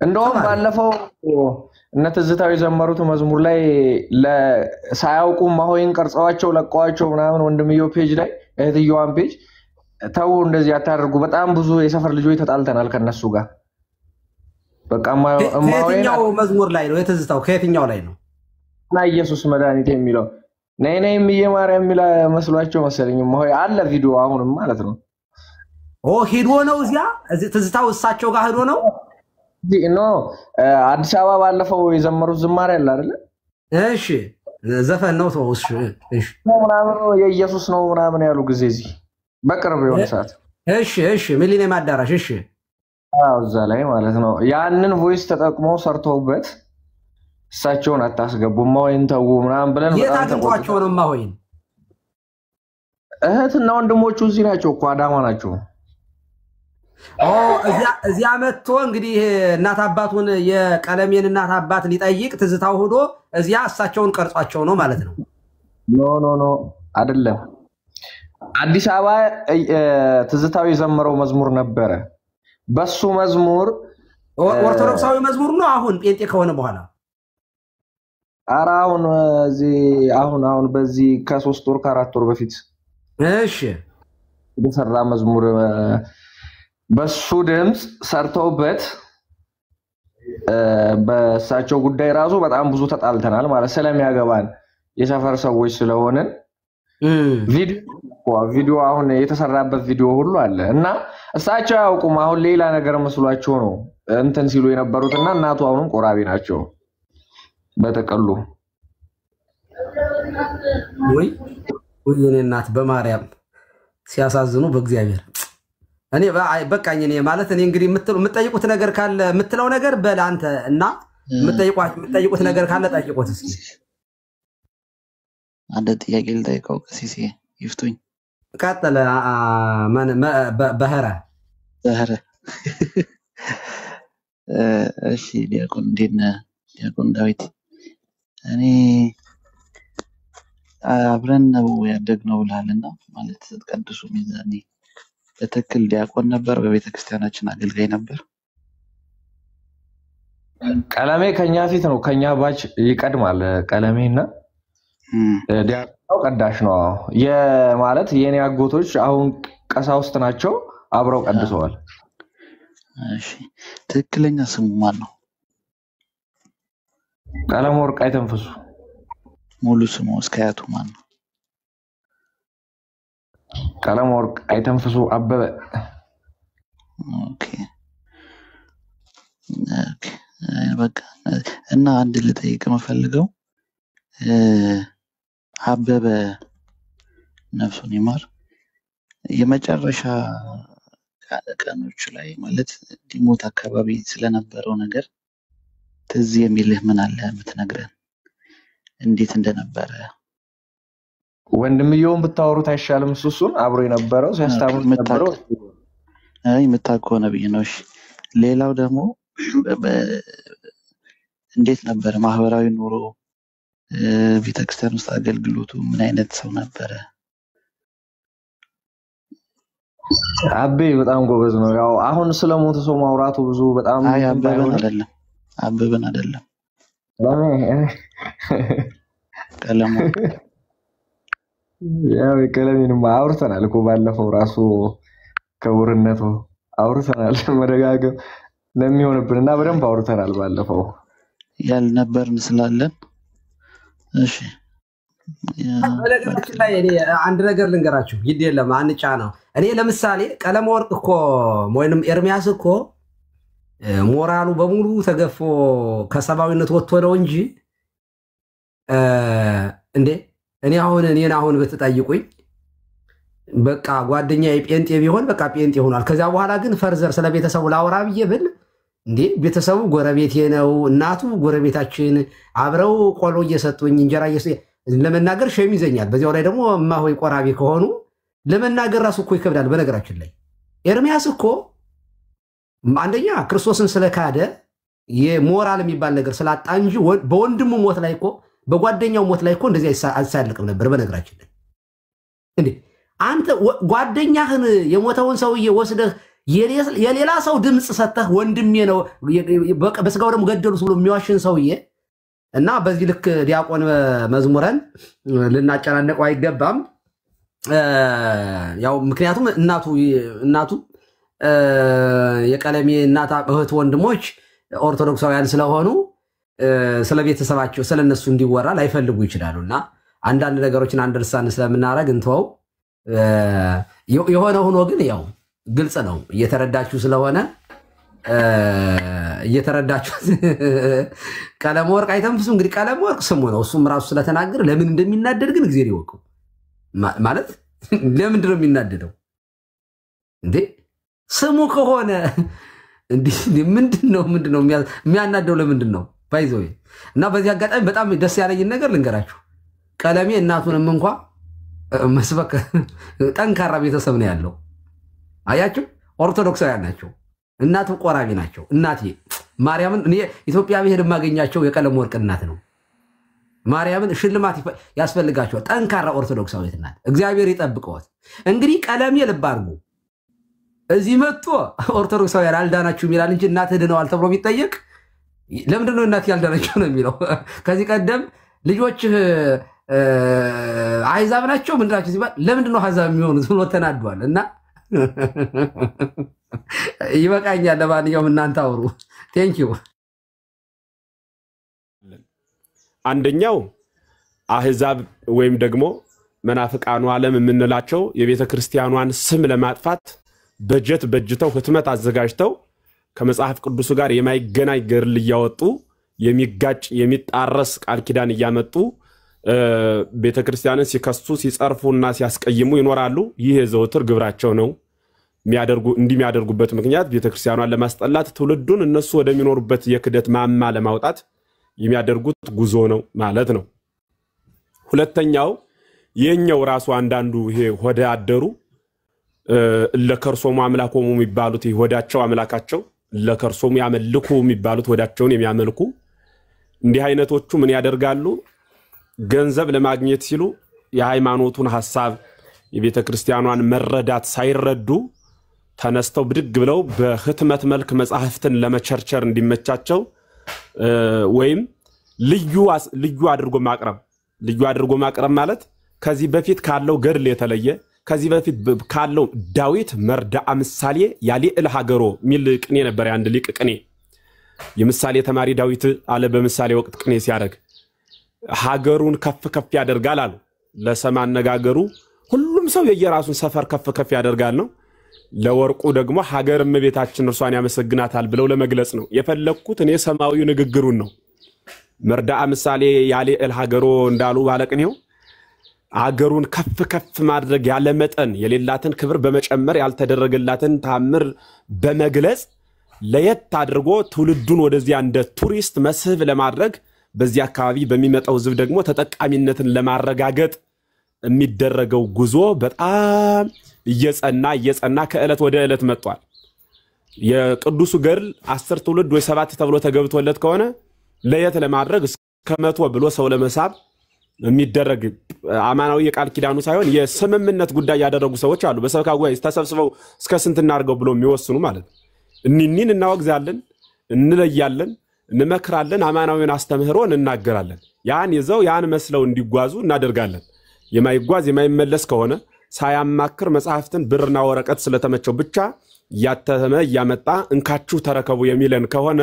እንደውም ባለፈው እነትዝታው የዘመሩት መዝሙር ላይ ሳያውቁ ማሆይን ቀርጸዋቸው ለቀዋቸው ምናምን ወንድምየው ፔጅ ላይ እህትየዋን ፔጅ ተው እንደዚህ አታደርጉ በጣም ብዙ የሰፈር ልጆች ተጣልተናል ከነሱ ጋር በቃ ማሆይኛው መዝሙር ላይ ነው የትዝታው ከየትኛው ላይ ነው እና ኢየሱስ መድኃኒት የሚለው ነይ ማርያም የሚላ መስሏቸው መሰለኝ ማሆይ አለ ቪዲዮ አሁንም ማለት ነው ሄዶ ነው እዚያ ትዝታው እሳቸው ጋር ሄዶ ነው ኖ አዲስ አበባ ባለፈው የዘመሩት ዝማሬ አለ አይደል እሺ ዘፈን ነው ተውስ እሺ ምናምን የኢየሱስ ነው ምናምን ያሉ ጊዜ እዚህ በቅርብ የሆነ ሰዓት እሺ ሚሊኒየም አዳራሽ እሺ እዛ ላይ ማለት ነው ያንን ቮይስ ተጠቅመው ሰርተውበት እሳቸውን አታስገቡማ ወይን ተው ምናምን ብለን የታገቷቸው ነው ማሆይን እህትና ወንድሞቹ እዚህ ናቸው እኮ አዳማ ናቸው እዚያ መጥቶ እንግዲህ እናት አባቱን የቀለሜን እናት አባት ሊጠይቅ ትዝታው ሆዶ እዚያ እሳቸውን ቀርጿቸው ነው ማለት ነው ኖ አይደለም አዲስ አበባ ትዝታው የዘመረው መዝሙር ነበረ በሱ መዝሙር ኦርቶዶክሳዊ መዝሙር ነው አሁን ጴንጤ ከሆነ በኋላ አራውን አሁን በዚህ ከ3 ወር ከ4 ወር በፊት እሺ በሰራ መዝሙር በሱ ድምጽ ሰርተውበት በሳቸው ጉዳይ ራሱ በጣም ብዙ ተጣልተናል ማለት ስለሚያገባን የሰፈር ሰዎች ስለሆነ ቪዲዮ አሁን የተሰራበት ቪዲዮ ሁሉ አለ እና እሳቸው ያውቁም አሁን ሌላ ነገር መስሏቸው ነው እንትን ሲሉ የነበሩትና እናቱ አሁንም ቆራቢ ናቸው በተቀሉ ወይ የኔ እናት በማርያም ሲያሳዝኑ በእግዚአብሔር እኔ በቃኝ እኔ ማለት እኔ እንግዲህ የምትጠይቁት ነገር ካለ የምትለው ነገር በል አንተ እና የምትጠይቁት ነገር ካለ ጠይቁት እስኪ አንድ ጥያቄ ልጠይቀው ቀሲስ ይፍቱኝ ቀጥለ በህረ እሺ ዲያቆን ዲያቆን ዳዊት እኔ አብረን ነው ያደግነው ብለሃልና ማለት ተቀድሱ ሚዛኔ በትክክል ዲያቆን ነበር በቤተክርስቲያናችን አገልጋይ ነበር ቀለሜ ከኛ ፊት ነው ከኛ ባች ይቀድማል ቀለሜና ዲያቆናው ቀዳሽ ነው የማለት የኔ አጎቶች አሁን ቀሳውስት ናቸው አብረው ቀድሰዋል እሺ ትክክለኛ ስሙ ማን ነው ቀለመወርቅ አይተንፍሱ ሙሉ ስሙ እስከያቱ ማን ነው ቀለመወርቅ አይተንፍሱ አበበ ኦኬ በቃ እና አንድ ልጠይቅ መፈልገው አበበ ነፍሱን ይማር የመጨረሻ ቀኖች ላይ ማለት ዲሞት አካባቢ ስለነበረው ነገር ትዝ የሚልህ ምን አለ የምትነግረን እንዴት እንደነበረ ወንድምየውን ብታወሩት አይሻልም እሱን አብሮ የነበረው ሲያስታምር ነበረው አይ መታቆ ነብይ ነው እሺ ሌላው ደግሞ እንዴት ነበር ማህበራዊ ኑሮ ቤተክርስቲያን ውስጥ አገልግሎቱ ምን አይነት ሰው ነበር አቤ በጣም ጎበዝ ነው ያው አሁን ስለሞተ ሰው ማውራቱ ብዙ በጣም አይ አበበን አይደለም ቀለሙ ያው ቀለሙንም አውርተናል እኮ ባለፈው ራሱ ከውርነቱ አውርተናል መደጋገም ለሚሆንብንና በደንብ አውርተናል ባለፈው ያልነበርን ስላለን እሺ በለገራችን ላይ እኔ አንድ ነገር ልንገራችሁ ግድ የለም አንጫ ነው እኔ ለምሳሌ ቀለመወርቅ እኮ ወይንም ኤርሚያስ እኮ ሞራሉ በሙሉ ተገፎ ከሰባዊነት ወጥቶ ነው እንጂ እንዴ እኔ አሁን በተጠይቁኝ በቃ ጓደኛዬ ጴንጤ ቢሆን በቃ ጴንጤ ሆኗል ከዛ በኋላ ግን ፈርዘር ስለ ቤተሰቡ ላውራ ብዬ ብል እንዴ ቤተሰቡ ጎረቤቴ ነው እናቱ ጎረቤታችን አብረው ቆሎ እየሰጡኝ እንጀራ ለመናገር ሸም ይዘኛል በዚያው ላይ ደግሞ ማሆይ ቆራቢ ከሆኑ ለመናገር ራሱ እኮ ይከብዳል በነገራችን ላይ ኤርሚያስ እኮ አንደኛ ክርስቶስን ስለካደ የሞራል የሚባል ነገር ስላጣ እንጂ በወንድሙ ሞት ላይ እኮ በጓደኛው ሞት ላይ እኮ እንደዚህ አይሳልቅም ነበር በነገራችን ላይ እንዴ አንተ ጓደኛህን የሞተውን ሰውዬ ወስደህ የሌላ ሰው ድምጽ ሰተህ ወንድሜ ነው በስጋው ደግሞ ገደሉት ብሎ የሚዋሽን ሰውዬ እና በዚህ ልክ ዲያቆን መዝሙረን ልናጨናነቀው አይገባም ያው ምክንያቱም እናቱ የቀለሜ እናት እህት ወንድሞች ኦርቶዶክሳውያን ስለሆኑ ስለቤተሰባቸው ስለነሱ እንዲወራ ላይፈልጉ ይችላሉና አንዳንድ ነገሮችን አንደርስታንድ ስለምናረግ እንተው የሆነ ሆኖ ግን ያው ግልጽ ነው እየተረዳችሁ ስለሆነ እየተረዳችሁ ቀለመወርቅ አይተንፍሱ እንግዲህ ቀለመወርቅ ስሙ ነው እሱም ራሱ ስለተናገረ ለምን እንደሚናደድ ግን እግዚአብሔር ይወቀው ማለት ለምን ነው የሚናደደው እንዴ ስሙ ከሆነ እንዴ ምንድነው የሚያናደው ለምንድን ነው ባይዘው እና በዚህ አጋጣሚ በጣም ደስ ያለኝ ነገር ልንገራችሁ ቀለሜ እናቱንም እንኳን መስበክ ጠንካራ ቤተሰብ ነው ያለው አያችሁ ኦርቶዶክሳውያን ናቸው እናቱ ቆራቢ ናቸው እናቴ ማርያምን እኔ ኢትዮጵያ ብሄድ ማገኛቸው የቀለመወርቅ እናት ነው ማርያምን ሽልማት ያስፈልጋቸው ጠንካራ ኦርቶዶክሳዊት ናት እግዚአብሔር ይጠብቀዋት እንግዲህ ቀለሜ ልብ አድርጉ እዚህ መጥቶ ኦርቶዶክሳውያን አልዳናችሁ ይላል እንጂ እናት ድነዋል ተብሎ ቢጠየቅ ለምንድን ነው እናት ያልዳናችሁ ነው የሚለው ከዚህ ቀደም ልጆች አይዛብ ናቸው ምንድናቸው ሲባል ለምንድን ነው አሕዛብ የሚሆኑት ብሎ ተናዷል እና ይበቃኛል ለማንኛውም እናንተ አውሩ ቴንኪዩ አንደኛው አሕዛብ ወይም ደግሞ መናፍቃኑ ዓለም የምንላቸው የቤተ ክርስቲያኗን ስም ለማጥፋት በጀት በጅተው ህትመት አዘጋጅተው ከመጽሐፍ ቅዱስ ጋር የማይገናኝ ገርል እያወጡ የሚጋጭ የሚጣረስ ቃል ኪዳን እያመጡ ቤተ ክርስቲያንን ሲከሱ ሲጸርፉና ሲያስቀይሙ ይኖራሉ ይህ የዘወትር ግብራቸው ነው የሚያደርጉበት ምክንያት ቤተ ክርስቲያኗን ለማስጠላት ትውልዱን እነሱ ወደሚኖሩበት የክደት ማማ ለማውጣት የሚያደርጉት ጉዞ ነው ማለት ነው ሁለተኛው የኛው ራሱ አንዳንዱ ይሄ ሆደ አደሩ ለከርሶሙ አምላኮሙ የሚባሉት ይወዳቸው አምላካቸው ለከርሶሙ ያመልኩ የሚባሉት ወዳቸውን የሚያመልኩ እንዲህ አይነቶቹ ምን ያደርጋሉ ገንዘብ ለማግኘት ሲሉ የሃይማኖቱን ሐሳብ የቤተ ክርስቲያኗን መረዳት ሳይረዱ ተነስተው ብድግ ብለው በህትመት መልክ መጽሐፍትን ለመቸርቸር እንዲመቻቸው ወይም ልዩ አድርጎ ማቅረብ ልዩ አድርጎ ማቅረብ ማለት ከዚህ በፊት ካለው ገድል የተለየ ከዚህ በፊት ካለው ዳዊት መርዳአ ምሳሌ ያሊ ለሀገሮ ሚል ቅኔ ነበር አንድ ሊቅ ቅኔ የምሳሌ ተማሪ ዳዊት አለ በምሳሌ ወቅት ቅኔ ሲያደርግ ሀገሩን ከፍ ከፍ ያደርጋል አሉ ለሰማ አነጋገሩ ሁሉም ሰው የየራሱን ሰፈር ከፍ ከፍ ያደርጋል ነው ለወርቁ ደግሞ ሀገር እመቤታችን እርሷን ያመሰግናታል ብለው ለመግለጽ ነው የፈለኩት እኔ ሰማያዊ ንግግሩን ነው መርዳአ ምሳሌ ያሊ ለሀገሮ እንዳሉ ባለቅኔው ሀገሩን ከፍ ከፍ ማድረግ ያለ መጠን የሌላትን ክብር በመጨመር ያልተደረገላትን ታምር በመግለጽ ለየት አድርጎ ትውልዱን ወደዚያ እንደ ቱሪስት መስህብ ለማድረግ በዚህ አካባቢ በሚመጣው ህዝብ ደግሞ ተጠቃሚነትን ለማረጋገጥ የሚደረገው ጉዞ በጣም እየጸና ከዕለት ወደ ዕለት መጥቷል የቅዱሱ ገድል 10 ትውልድ ወይ 7 ተብሎ ተገብቶለት ከሆነ ለየት ለማድረግ እስከ 100 ብሎ ሰው ለመሳብ የሚደረግ አማናዊ የቃል ኪዳኑ ሳይሆን የስምምነት ጉዳይ ያደረጉ ሰዎች አሉ በሰበካ ጉባኤ ተሰብስበው እስከ ስንት እናርገው ብሎ የሚወስኑ ማለት እንኒን እናወግዛለን እንለያለን እንመክራለን አማናዊን አስተምህሮ እንናገራለን ያን ይዘው ያን መስለው እንዲጓዙ እናደርጋለን የማይጓዝ የማይመለስ ከሆነ ሳያማክር መጽሐፍትን ብርና ወረቀት ስለተመቸው ብቻ ያተመ ያመጣ እንካቹ ተረከቡ የሚለን ከሆነ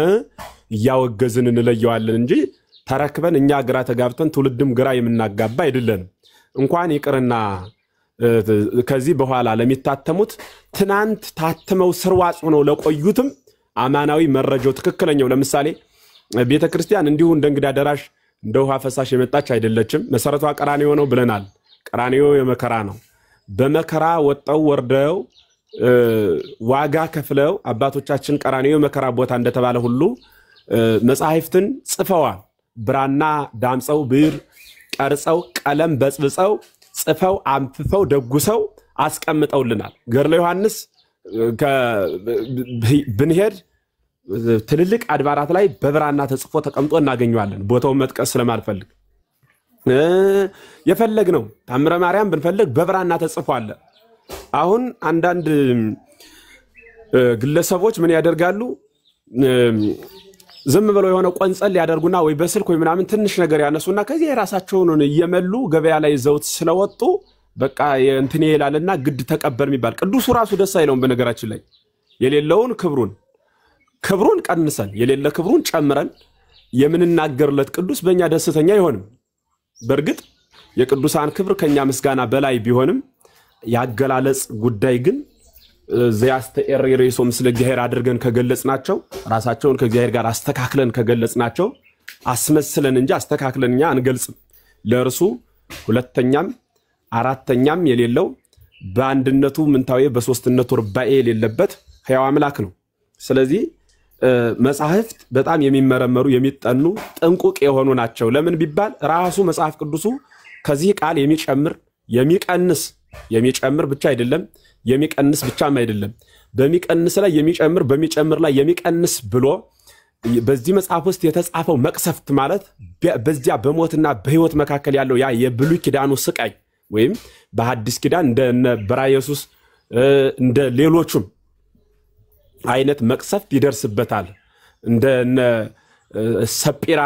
ያወገዝን እንለየዋለን እንጂ ተረክበን እኛ ግራ ተጋብተን ትውልድም ግራ የምናጋባ አይደለንም እንኳን ይቅርና ከዚህ በኋላ ለሚታተሙት ትናንት ታተመው ስርዋጽ ሆነው ለቆዩትም አማናዊ መረጃው ትክክለኛው ለምሳሌ ቤተክርስቲያን እንዲሁ እንደ እንግዳ ደራሽ እንደ ውሃ ፈሳሽ የመጣች አይደለችም መሰረቷ ቀራንዮ ነው ብለናል ቀራንዮ የመከራ ነው በመከራ ወጣው ወርደው ዋጋ ከፍለው አባቶቻችን ቀራንዮ መከራ ቦታ እንደተባለ ሁሉ መጻሕፍትን ጽፈዋል ብራና ዳምጸው ብር ቀርጸው ቀለም በጽብጸው ጽፈው አንፍፈው ደጉሰው አስቀምጠውልናል ገድለ ዮሐንስ ብንሄድ ትልልቅ አድባራት ላይ በብራና ተጽፎ ተቀምጦ እናገኘዋለን ቦታውን መጥቀስ ስለማልፈልግ የፈለግነው ታምረ ማርያም ብንፈልግ በብራና ተጽፏል አሁን አንዳንድ ግለሰቦች ምን ያደርጋሉ ዝም ብለው የሆነ ቆንጸል ያደርጉና ወይ በስልክ ወይ ምናምን ትንሽ ነገር ያነሱና ከዚህ የራሳቸውን እየመሉ ገበያ ላይ ዘውት ስለወጡ በቃ እንትኔ ይላልና ግድ ተቀበል የሚባል ቅዱሱ ራሱ ደስ አይለውም በነገራችን ላይ የሌለውን ክብሩን ቀንሰን የሌለ ክብሩን ጨምረን የምንናገርለት ቅዱስ በእኛ ደስተኛ አይሆንም በርግጥ የቅዱሳን ክብር ከኛ ምስጋና በላይ ቢሆንም ያገላለጽ ጉዳይ ግን ዘያስተኤሬሶ ምስለ እግዚአብሔር አድርገን ከገለጽናቸው ራሳቸውን ከእግዚአብሔር ጋር አስተካክለን ከገለጽናቸው አስመስለን እንጂ አስተካክለንኛ አንገልጽም ለእርሱ ሁለተኛም አራተኛም የሌለው በአንድነቱ ምንታዊ በሶስትነቱ ርባኤ የሌለበት ሕያው አምላክ ነው ስለዚህ መጻሕፍት በጣም የሚመረመሩ የሚጠኑ ጥንቁቅ የሆኑ ናቸው ለምን ቢባል ራሱ መጽሐፍ ቅዱሱ ከዚህ ቃል የሚጨምር ብቻ አይደለም የሚቀንስ ብቻም አይደለም በሚቀንስ ላይ የሚጨምር በሚጨምር ላይ የሚቀንስ ብሎ በዚህ መጽሐፍ ውስጥ የተጻፈው መቅሰፍት ማለት በዚያ በሞትና በህይወት መካከል ያለው ያ የብሉይ ኪዳኑ ስቃይ ወይም በሐዲስ ኪዳን እንደ በራየሱስ እንደ ሌሎችም አይነት መቅሰፍት ይደርስበታል እንደ ሰጲራ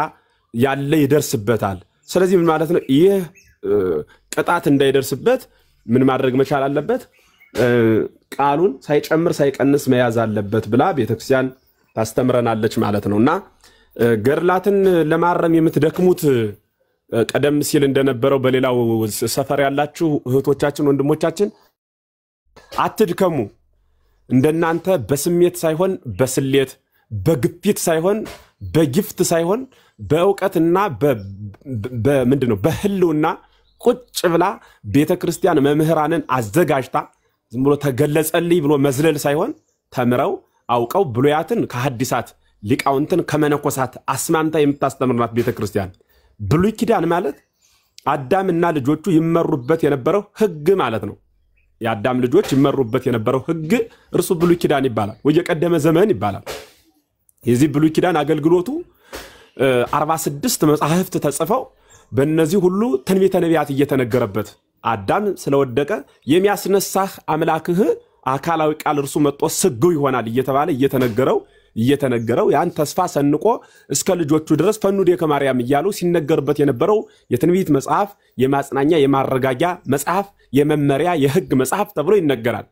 ያለ ይደርስበታል ስለዚህ ምን ማለት ነው ይህ ቅጣት እንዳይደርስበት ምን ማድረግ መቻል አለበት ቃሉን ሳይጨምር ሳይቀንስ መያዝ አለበት ብላ ቤተክርስቲያን ታስተምረናለች ማለት ነውና ገድላትን ለማረም የምትደክሙት ቀደም ሲል እንደነበረው በሌላው ሰፈር ያላችሁ እህቶቻችን ወንድሞቻችን አትድከሙ እንደናንተ በስሜት ሳይሆን በስሌት በግፊት ሳይሆን በጊፍት ሳይሆን በእውቀትና በምንድነው በህልውና ቁጭ ብላ ቤተክርስቲያን መምህራንን አዘጋጅታ ዝም ብሎ ተገለጸልኝ ብሎ መዝለል ሳይሆን ተምረው አውቀው ብሉያትን ከሐዲሳት ሊቃውንትን ከመነኮሳት አስማምታ የምታስተምርናት ቤተክርስቲያን ብሉይ ኪዳን ማለት አዳምና ልጆቹ ይመሩበት የነበረው ህግ ማለት ነው የአዳም ልጆች ይመሩበት የነበረው ህግ እርሱ ብሉይ ኪዳን ይባላል ወይ የቀደመ ዘመን ይባላል የዚህ ብሉይ ኪዳን አገልግሎቱ 46 መጻሕፍት ተጽፈው በእነዚህ ሁሉ ትንቢተ ነቢያት እየተነገረበት አዳም ስለወደቀ የሚያስነሳህ አምላክህ አካላዊ ቃል እርሱ መጥቶ ስግው ይሆናል እየተባለ እየተነገረው እየተነገረው ያን ተስፋ ሰንቆ እስከ ልጆቹ ድረስ ፈኑዴ ከማርያም እያሉ ሲነገርበት የነበረው የትንቢት መጽሐፍ የማጽናኛ የማረጋጊያ መጽሐፍ የመመሪያ የሕግ መጽሐፍ ተብሎ ይነገራል።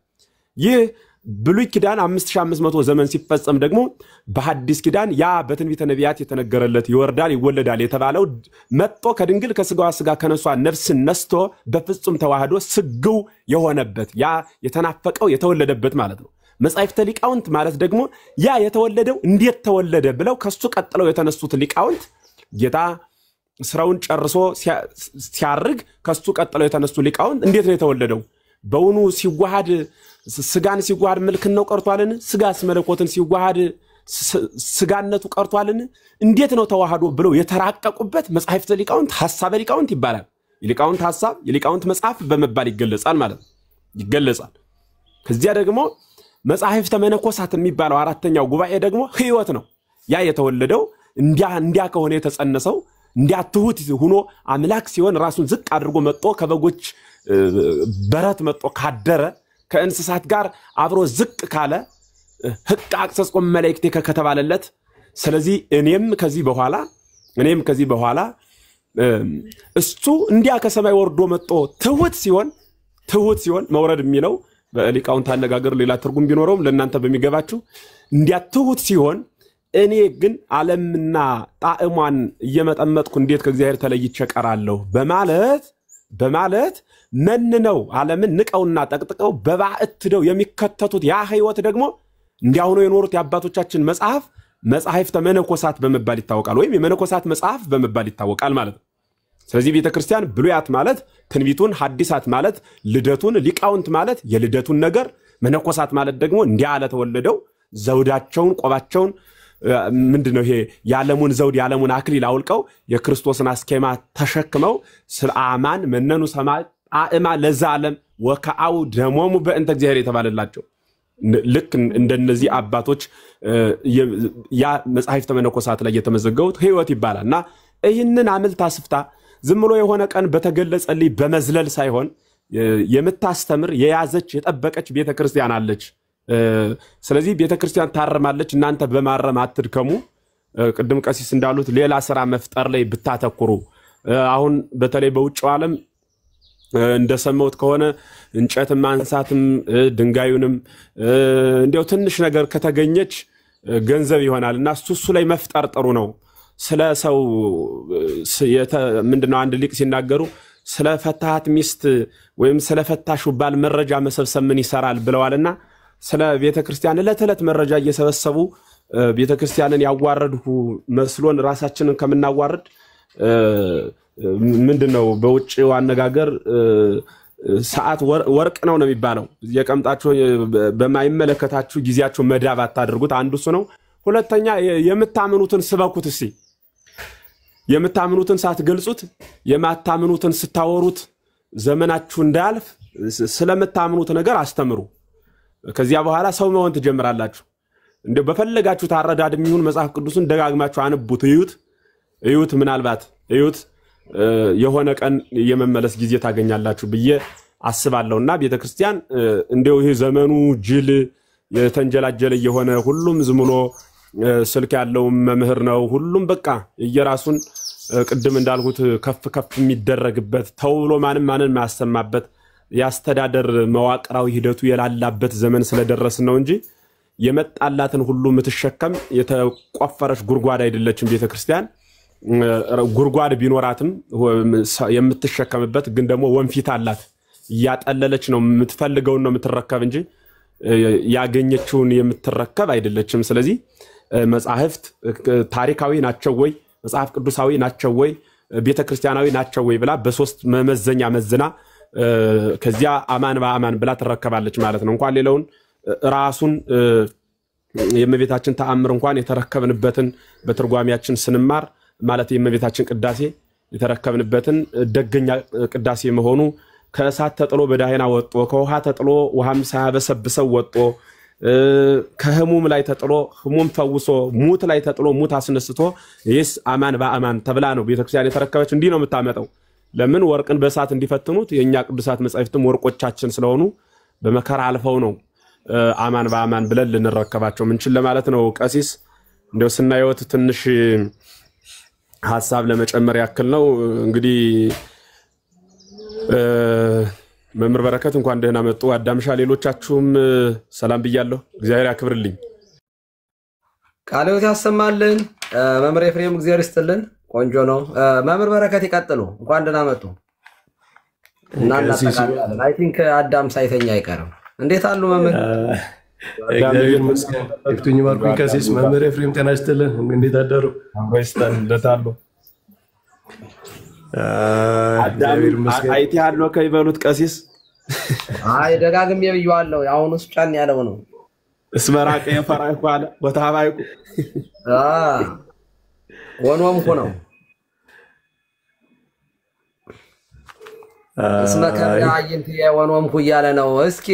ይህ ብሉይ ኪዳን 5500 ዘመን ሲፈጸም ደግሞ በሐዲስ ኪዳን ያ በትንቢተ ነቢያት የተነገረለት ይወርዳል ይወለዳል የተባለው መጥቶ ከድንግል ከስጋዋ ስጋ ከነሷ ነፍስን ነስቶ በፍጹም ተዋህዶ ስግው የሆነበት ያ የተናፈቀው የተወለደበት ማለት ነው። መጻሕፍተ ሊቃውንት ማለት ደግሞ ያ የተወለደው እንዴት ተወለደ ብለው ከሱ ቀጥለው የተነሱት ሊቃውንት ጌታ ስራውን ጨርሶ ሲያርግ ከሱ ቀጥለው የተነሱ ሊቃውንት እንዴት ነው የተወለደው? በውኑ ሲዋሃድ ስጋን ሲዋሃድ መልክን ነው ቀርቷልን? ስጋስ መለኮትን ሲዋሃድ ስጋነቱ ቀርቷልን? እንዴት ነው ተዋህዶ ብለው የተራቀቁበት መጻሕፍተ ሊቃውንት ሐሳበ ሊቃውንት ይባላል። የሊቃውንት ሐሳብ የሊቃውንት መጽሐፍ በመባል ይገለጻል ማለት ነው ይገለጻል። ከዚያ ደግሞ መጻሕፍተ መነኮሳት የሚባለው አራተኛው ጉባኤ ደግሞ ሕይወት ነው። ያ የተወለደው እንዲያ ከሆነ የተጸነሰው እንዲያ ትሁት ሆኖ አምላክ ሲሆን ራሱን ዝቅ አድርጎ መጥቶ ከበጎች በረት መጥቶ ካደረ ከእንስሳት ጋር አብሮ ዝቅ ካለ ሕቃቅ ተጽቆም መላእክት ከተባለለት ስለዚህ እኔም ከዚህ በኋላ እሱ እንዲያ ከሰማይ ወርዶ መጥቶ ትሁት ሲሆን መውረድ የሚለው በሊቃውንት አነጋገር ሌላ ትርጉም ቢኖረውም ለእናንተ በሚገባችሁ እንዲያ ትሁት ሲሆን እኔ ግን ዓለምና ጣዕሟን እየመጠመጥኩ እንዴት ከእግዚአብሔር ተለይቼ ቀራለሁ በማለት መንነው ዓለምን ንቀውና ጠቅጥቀው በባዕትደው የሚከተቱት ያ ሕይወት ደግሞ እንዲያውኑ የኖሩት የአባቶቻችን መጽሐፍተ መነኮሳት በመባል ይታወቃል፣ ወይም የመነኮሳት መጽሐፍ በመባል ይታወቃል ማለት ነው። ስለዚህ ቤተክርስቲያን ብሉያት ማለት ትንቢቱን፣ ሐዲሳት ማለት ልደቱን፣ ሊቃውንት ማለት የልደቱን ነገር፣ መነኮሳት ማለት ደግሞ እንዲያለ ተወለደው ዘውዳቸውን ቆባቸውን ምንድነው ይሄ ያለሙን ዘውድ ያለሙን አክሊል አውልቀው የክርስቶስን አስኬማ ተሸክመው ስለ አማን መነኑ ሰማይ አእማ ለዛለም ወከአው ደሞሙ በእንተ እግዚአብሔር የተባለላቸው ልክ እንደነዚህ አባቶች ያ መጽሐፍተ መነኮሳት ላይ የተመዘገቡት ሕይወት ይባላልና ይህንን አምልታ ስፍታ ዝም ብሎ የሆነ ቀን በተገለጸልኝ በመዝለል ሳይሆን የምታስተምር የያዘች የጠበቀች ቤተክርስቲያን አለች። ስለዚህ ቤተክርስቲያን ታረማለች። እናንተ በማረም አትድከሙ። ቅድም ቀሲስ እንዳሉት ሌላ ስራ መፍጠር ላይ ብታተኩሩ አሁን በተለይ በውጭው ዓለም እንደሰማሁት ከሆነ እንጨት ማንሳትም ድንጋዩንም እንዲያው ትንሽ ነገር ከተገኘች ገንዘብ ይሆናልና እሱ ላይ መፍጠር ጥሩ ነው። ስለ ሰው ምንድነው አንድ ሊቅ ሲናገሩ ስለ ፈታሃት ሚስት ወይም ስለ ፈታሹ ባል መረጃ መሰብሰብ ምን ይሰራል ብለዋልና ስለ ቤተክርስቲያን ለተለት መረጃ እየሰበሰቡ ቤተክርስቲያንን ያዋረድሁ መስሎን ራሳችንን ከምናዋርድ ምንድነው በውጭው አነጋገር ሰዓት ወርቅ ነው የሚባለው። የቀምጣችሁ በማይመለከታችሁ ጊዜያችሁ መዳብ አታድርጉት። አንዱ እሱ ነው። ሁለተኛ የምታምኑትን ስበኩት። እሺ የምታምኑትን ሳትገልጹት የማታምኑትን ስታወሩት ዘመናችሁ እንዳያልፍ ስለምታምኑት ነገር አስተምሩ። ከዚያ በኋላ ሰው መሆን ትጀምራላችሁ። እንደው በፈለጋችሁ ታረዳድ የሚሆን መጽሐፍ ቅዱስን ደጋግማችሁ አንቡት፣ እዩት ምናልባት እዩት የሆነ ቀን የመመለስ ጊዜ ታገኛላችሁ ብዬ አስባለሁና ቤተክርስቲያን እንደው ይሄ ዘመኑ ጅል የተንጀላጀለ የሆነ ሁሉም ዝምሎ ስልክ ያለው መምህር ነው ሁሉም በቃ የራሱን ቅድም እንዳልኩት ከፍ የሚደረግበት ተውሎ ማንም ማያሰማበት ያስተዳደር መዋቅራዊ ሂደቱ የላላበት ዘመን ስለደረስን ነው እንጂ የመጣላትን ሁሉ ምትሸከም የተቆፈረች ጉርጓድ አይደለችም ቤተክርስቲያን። ጉርጓድ ቢኖራትም የምትሸከምበት ግን ደግሞ ወንፊት አላት። ያጠለለች ነው የምትፈልገውን ነው የምትረከብ እንጂ ያገኘችውን የምትረከብ አይደለችም። ስለዚህ መጻሕፍት ታሪካዊ ናቸው ወይ መጽሐፍ ቅዱሳዊ ናቸው ወይ ቤተክርስቲያናዊ ናቸው ወይ ብላ በሶስት መመዘኛ መዝና ከዚያ አማን በአማን ብላ ተረከባለች ማለት ነው። እንኳን ሌላውን ራሱን የእመቤታችን ተአምር እንኳን የተረከብንበትን በትርጓሜያችን ስንማር ማለት የእመቤታችን ቅዳሴ የተረከብንበትን ደገኛ ቅዳሴ መሆኑ ከእሳት ተጥሎ በዳህና ወጦ ከውሃ ተጥሎ ውሃም ሳያበሰብሰው ወጦ ከህሙም ላይ ተጥሎ ህሙም ፈውሶ ሙት ላይ ተጥሎ ሙት አስነስቶ ይስ አማን በአማን ተብላ ነው ቤተክርስቲያን የተረከበች። እንዲህ ነው የምታመጣው። ለምን ወርቅን በእሳት እንዲፈትኑት የኛ ቅዱሳት መጻሕፍትም ወርቆቻችን ስለሆኑ በመከራ አልፈው ነው አማን በአማን ብለን ልንረከባቸው ምንችል ለማለት ነው። ቀሲስ እንደው ስናየውት ትንሽ ሐሳብ ለመጨመር ያክል ነው። እንግዲህ መምህር በረከት እንኳን ደህና መጡ። አዳምሻ ሌሎቻችሁም ሰላም ብያለሁ። እግዚአብሔር ያክብርልኝ። ቃልዎት ያሰማልን። መምህር ኤፍሬም እግዚአብሔር ይስጥልን። ቆንጆ ነው። መምህር በረከት ይቀጥሉ። እንኳን ደህና መጡ። እና እናጠቃለን። አይ ቲንክ አዳም ሳይተኛ አይቀርም። እንዴት አሉ መምህር? እግዚአብሔር ይመስገን። እፍቱኝ ባርኩኝ። ቀሲስ መምህር ኤፍሬም ጤና ይስጥልን። እንዴት አደሩ? አምሮይስታን እንደታሉ እግዚአብሔር ይመስገን። አይቲ ያለው ከይበሉት ቀሲስ አይ ደጋግሜ ብየዋለሁ። አሁንስ ጫን ያለው ነው። እስመራቀ የፈራይ ቋለ ወታባይቁ ወንወምኩ ነው። እስመ ከብዳ አይንት የወንወምኩ እያለ ነው። እስኪ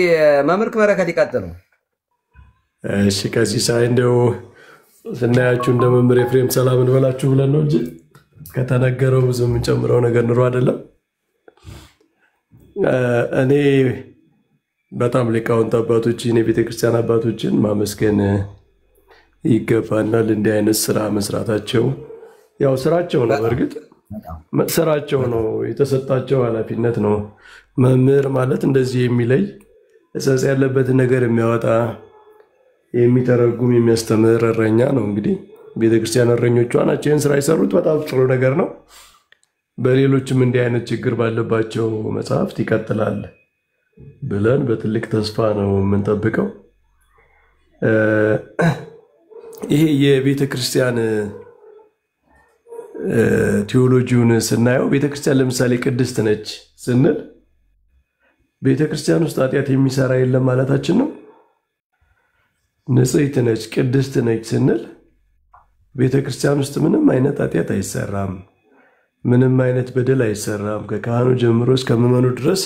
መምህር በረከት ይቀጥሉ። እሺ ቀሲስ እንደው ስናያችሁ እንደ መምህር ኤፍሬም ሰላም እንበላችሁ ብለን ነው እንጂ ከተነገረው ብዙ የምንጨምረው ነገር ኑሮ አይደለም። እኔ በጣም ሊቃውንት አባቶችን የቤተክርስቲያን አባቶችን ማመስገን ይገባናል። እንዲህ አይነት ስራ መስራታቸው ያው ስራቸው ነው፣ በእርግጥ ስራቸው ነው፣ የተሰጣቸው ኃላፊነት ነው። መምህር ማለት እንደዚህ የሚለይ እሰጽ ያለበትን ነገር የሚያወጣ የሚተረጉም የሚያስተምር እረኛ ነው። እንግዲህ ቤተክርስቲያን እረኞቿ ናቸው ይህን ስራ የሰሩት። በጣም ጥሩ ነገር ነው። በሌሎችም እንዲህ አይነት ችግር ባለባቸው መጽሐፍት ይቀጥላል ብለን በትልቅ ተስፋ ነው የምንጠብቀው። ይሄ የቤተክርስቲያን ቴዎሎጂውን ስናየው ቤተክርስቲያን ለምሳሌ ቅድስት ነች ስንል ቤተክርስቲያን ውስጥ ኃጢአት የሚሰራ የለም ማለታችን ነው። ንጽሕት ነች ቅድስት ነች ስንል ቤተክርስቲያን ውስጥ ምንም አይነት ኃጢአት አይሰራም፣ ምንም አይነት በደል አይሰራም፣ ከካህኑ ጀምሮ እስከ ምዕመኑ ድረስ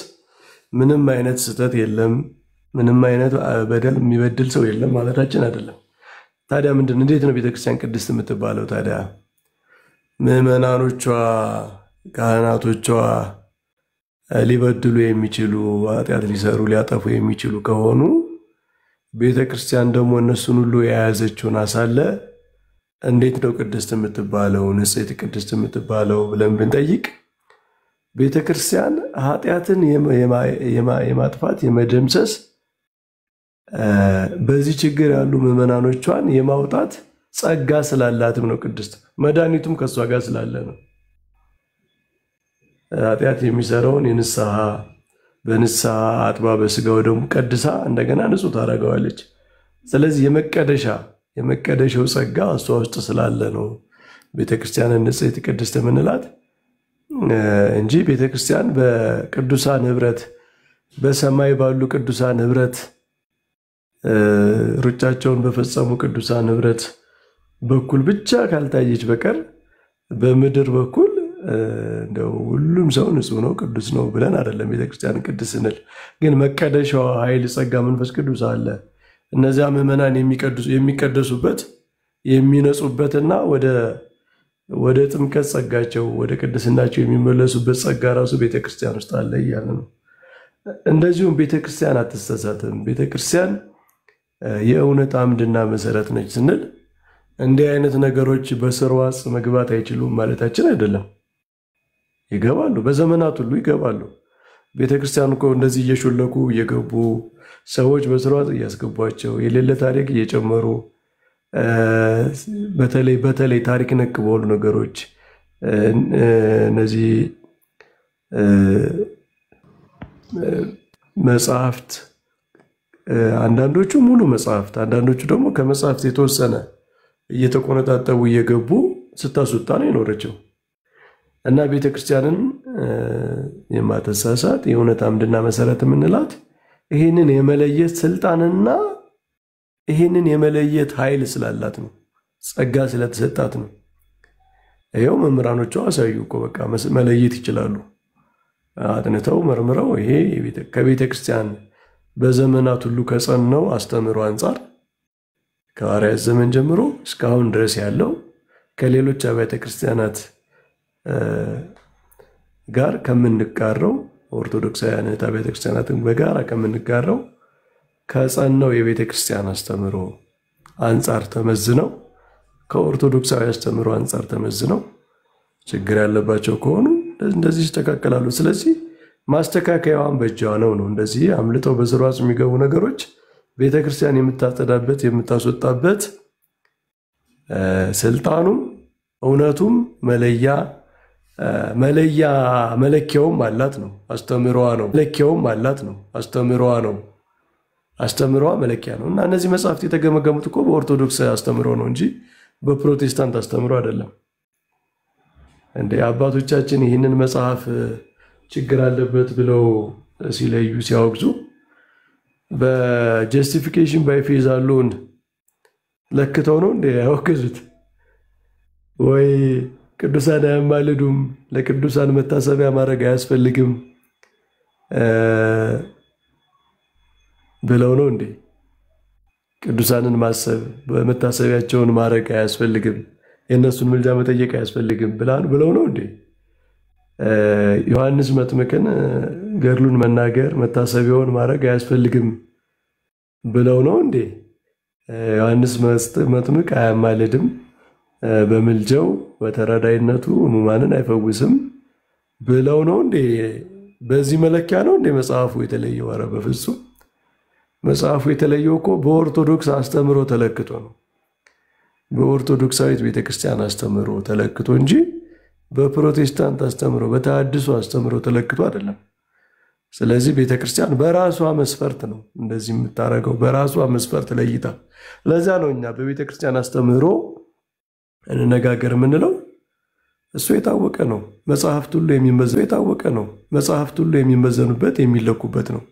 ምንም አይነት ስህተት የለም፣ ምንም አይነት በደል የሚበድል ሰው የለም ማለታችን አይደለም። ታዲያ ምንድን እንዴት ነው ቤተክርስቲያን ቅድስት የምትባለው? ታዲያ ምዕመናኖቿ ካህናቶቿ ሊበድሉ የሚችሉ ኃጢአት ሊሰሩ ሊያጠፉ የሚችሉ ከሆኑ ቤተክርስቲያን ደግሞ እነሱን ሁሉ የያዘችውን አሳለ እንዴት ነው ቅድስት የምትባለው ንጽሕት ቅድስት የምትባለው ብለን ብንጠይቅ ቤተክርስቲያን ኃጢአትን የማጥፋት የመደምሰስ በዚህ ችግር ያሉ ምዕመናኖቿን የማውጣት ጸጋ ስላላትም ነው ቅድስት። መድኃኒቱም ከሷ ጋር ስላለ ነው። ኃጢአት የሚሰራውን የንስሐ በንስሐ አጥባ በስጋው ደግሞ ቀድሳ እንደገና ንጹህ ታደርገዋለች። ስለዚህ የመቀደሻው ጸጋ እሷ ውስጥ ስላለ ነው ቤተክርስቲያንን ንጽሕት ቅድስት የምንላት እንጂ ቤተክርስቲያን በቅዱሳን ህብረት በሰማይ ባሉ ቅዱሳን ህብረት ሩጫቸውን በፈጸሙ ቅዱሳን ህብረት በኩል ብቻ ካልታየች በቀር በምድር በኩል እንደው ሁሉም ሰው ንጹህ ነው ቅዱስ ነው ብለን አይደለም ቤተክርስቲያን ቅድስ ስንል። ግን መቀደሻው ኃይል ጸጋ መንፈስ ቅዱስ አለ። እነዚያ ምዕመናን የሚቀደሱበት የሚነጹበትና ወደ ጥምቀት ጸጋቸው ወደ ቅድስናቸው የሚመለሱበት ጸጋ ራሱ ቤተክርስቲያን ውስጥ አለ እያለ ነው። እንደዚሁም ቤተክርስቲያን አትሳሳትም። ቤተክርስቲያን የእውነት አምድና መሰረት ነች ስንል እንዲህ አይነት ነገሮች በስርዋጽ መግባት አይችሉም ማለታችን አይደለም። ይገባሉ፣ በዘመናት ሁሉ ይገባሉ። ቤተክርስቲያን እኮ እንደዚህ እየሾለኩ እየገቡ ሰዎች በስርዋጽ እያስገቧቸው የሌለ ታሪክ እየጨመሩ በተለይ ታሪክ ነክ በሆኑ ነገሮች እነዚህ መጽሐፍት አንዳንዶቹ ሙሉ መጽሐፍት አንዳንዶቹ ደግሞ ከመጽሐፍት የተወሰነ እየተቆነጣጠቡ እየገቡ ስታስወጣ ነው የኖረችው። እና ቤተክርስቲያንን የማተሳሳት የእውነት አምድና መሰረት የምንላት ይህንን የመለየት ስልጣንና ይህንን የመለየት ኃይል ስላላት ነው፣ ጸጋ ስለተሰጣት ነው። ይኸው መምህራኖቿ አሳዩ እኮ በቃ መለየት ይችላሉ። አጥንተው መርምረው ይሄ ከቤተክርስቲያን በዘመናት ሁሉ ከጸናው አስተምሮ አንጻር ከሐዋርያት ዘመን ጀምሮ እስካሁን ድረስ ያለው ከሌሎች አብያተ ክርስቲያናት ጋር ከምንጋራው ኦርቶዶክሳውያን አብያተ ክርስቲያናትን በጋራ ከምንጋራው ከጸናው የቤተ ክርስቲያን አስተምሮ አንጻር ተመዝነው ከኦርቶዶክሳዊ አስተምሮ አንጻር ተመዝነው ችግር ያለባቸው ከሆኑ እንደዚህ ይስተካከላሉ። ስለዚህ ማስተካከያዋን በእጇ ነው። እንደዚህ አምልጠው በስርዓት የሚገቡ ነገሮች ቤተክርስቲያን የምታጸዳበት የምታስወጣበት ስልጣኑም እውነቱም መለኪያውም አላት ነው። አስተምሮዋ ነው መለኪያውም አላት ነው። አስተምሮዋ መለኪያ ነው። እና እነዚህ መጽሐፍት የተገመገሙት እኮ በኦርቶዶክስ አስተምሮ ነው እንጂ በፕሮቴስታንት አስተምሮ አይደለም። እንደ አባቶቻችን ይህንን መጽሐፍ ችግር አለበት ብለው ሲለዩ ሲያወግዙ በጀስቲፊኬሽን ባይ ፌዝ አሉን ለክተው ነው እንደ ያወገዙት። ወይ ቅዱሳን አያማልዱም፣ ለቅዱሳን መታሰቢያ ማድረግ አያስፈልግም ብለው ነው እንዴ? ቅዱሳንን ማሰብ በመታሰቢያቸውን ማድረግ አያስፈልግም፣ የእነሱን ምልጃ መጠየቅ አያስፈልግም ብለው ነው እንዴ? ዮሐንስ መጥምቅን ገድሉን መናገር መታሰቢያውን ማድረግ አያስፈልግም ብለው ነው እንዴ? ዮሐንስ መጥምቅ አያማልድም፣ በምልጃው በተራዳይነቱ ሕሙማንን አይፈውስም ብለው ነው እንዴ? በዚህ መለኪያ ነው እንዴ መጽሐፉ የተለየው? ኧረ በፍጹም መጽሐፉ የተለየው እኮ በኦርቶዶክስ አስተምሮ ተለክቶ ነው። በኦርቶዶክሳዊት ቤተክርስቲያን አስተምሮ ተለክቶ እንጂ በፕሮቴስታንት አስተምሮ በተሐድሶ አስተምሮ ተለክቶ አይደለም። ስለዚህ ቤተክርስቲያን በራሷ መስፈርት ነው እንደዚህ የምታረገው፣ በራሷ መስፈርት ለይታ። ለዛ ነው እኛ በቤተክርስቲያን አስተምሮ እንነጋገር የምንለው። እሱ የታወቀ ነው። መጽሐፍት ሁሉ የሚመዘኑበት የሚለኩበት ነው።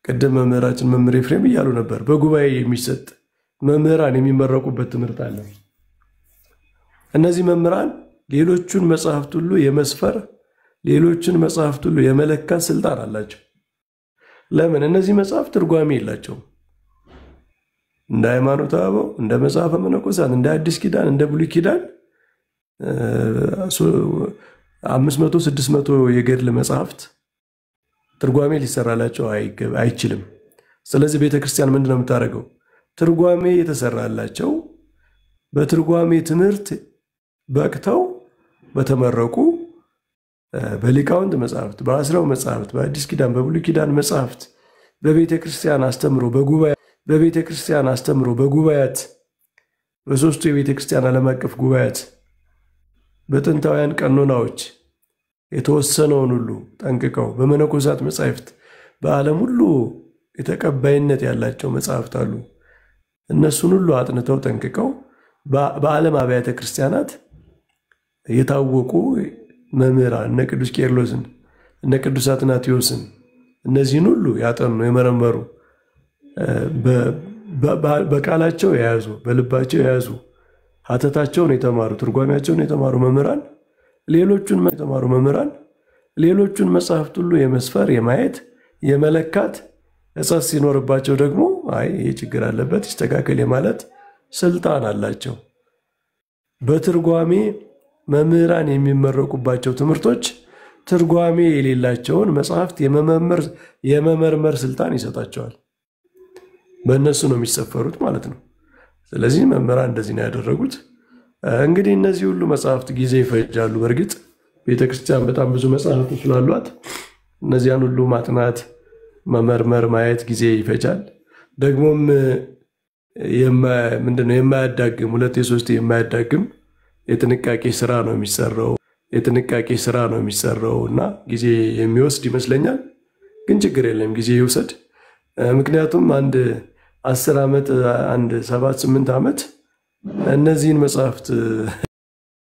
ቅድም መምህራችን መምህር ኤፍሬም እያሉ ነበር፣ በጉባኤ የሚሰጥ መምህራን የሚመረቁበት ትምህርት አለ። እነዚህ መምህራን ሌሎቹን መጽሐፍት ሁሉ የመስፈር ሌሎችን መጽሐፍት ሁሉ የመለካት ስልጣን አላቸው። ለምን? እነዚህ መጽሐፍት ትርጓሜ የላቸውም። እንደ ሃይማኖተ አበው፣ እንደ መጽሐፈ መነኮሳት፣ እንደ አዲስ ኪዳን፣ እንደ ብሉይ ኪዳን 500 600 የገድል መጽሐፍት ትርጓሜ ሊሰራላቸው አይችልም። ስለዚህ ቤተክርስቲያን ምንድነው የምታደርገው? ትርጓሜ የተሰራላቸው በትርጓሜ ትምህርት በቅተው በተመረቁ በሊቃውንት መጽሐፍት፣ በአስራው መጽሐፍት፣ በአዲስ ኪዳን፣ በብሉይ ኪዳን መጽሐፍት በቤተክርስቲያን አስተምሮ በጉባኤያት በሶስቱ የቤተክርስቲያን ዓለም አቀፍ ጉባኤያት በጥንታውያን ቀኖናዎች የተወሰነውን ሁሉ ጠንቅቀው በመነኮሳት መጻሕፍት በዓለም ሁሉ የተቀባይነት ያላቸው መጽሐፍት አሉ። እነሱን ሁሉ አጥንተው ጠንቅቀው በዓለም አብያተ ክርስቲያናት የታወቁ መምህራን እነ ቅዱስ ቄርሎስን እነ ቅዱስ አትናቴዎስን እነዚህን ሁሉ ያጠኑ የመረመሩ በቃላቸው የያዙ በልባቸው የያዙ ሀተታቸውን የተማሩ ትርጓሜያቸውን የተማሩ መምህራን ሌሎቹን መጽሐፍት ሁሉ የመስፈር የማየት የመለካት እጸት ሲኖርባቸው ደግሞ አይ ይሄ ችግር አለበት ይስተካከል የማለት ስልጣን አላቸው። በትርጓሜ መምህራን የሚመረቁባቸው ትምህርቶች ትርጓሜ የሌላቸውን መጽሐፍት የመመርመር ስልጣን ይሰጣቸዋል። በእነሱ ነው የሚሰፈሩት ማለት ነው። ስለዚህ መምህራን እንደዚህ ነው ያደረጉት። እንግዲህ እነዚህ ሁሉ መጽሐፍት ጊዜ ይፈጃሉ። በእርግጥ ቤተክርስቲያን በጣም ብዙ መጽሐፍት ስላሏት እነዚያን ሁሉ ማጥናት፣ መመርመር፣ ማየት ጊዜ ይፈጃል። ደግሞም የማያዳግም 2-3 የማያዳግም የጥንቃቄ ስራ ነው የሚሰራው እና ጊዜ የሚወስድ ይመስለኛል። ግን ችግር የለም ጊዜ ይውሰድ። ምክንያቱም አንድ 10 ዓመት አንድ 7-8 ዓመት እነዚህን መጽሐፍት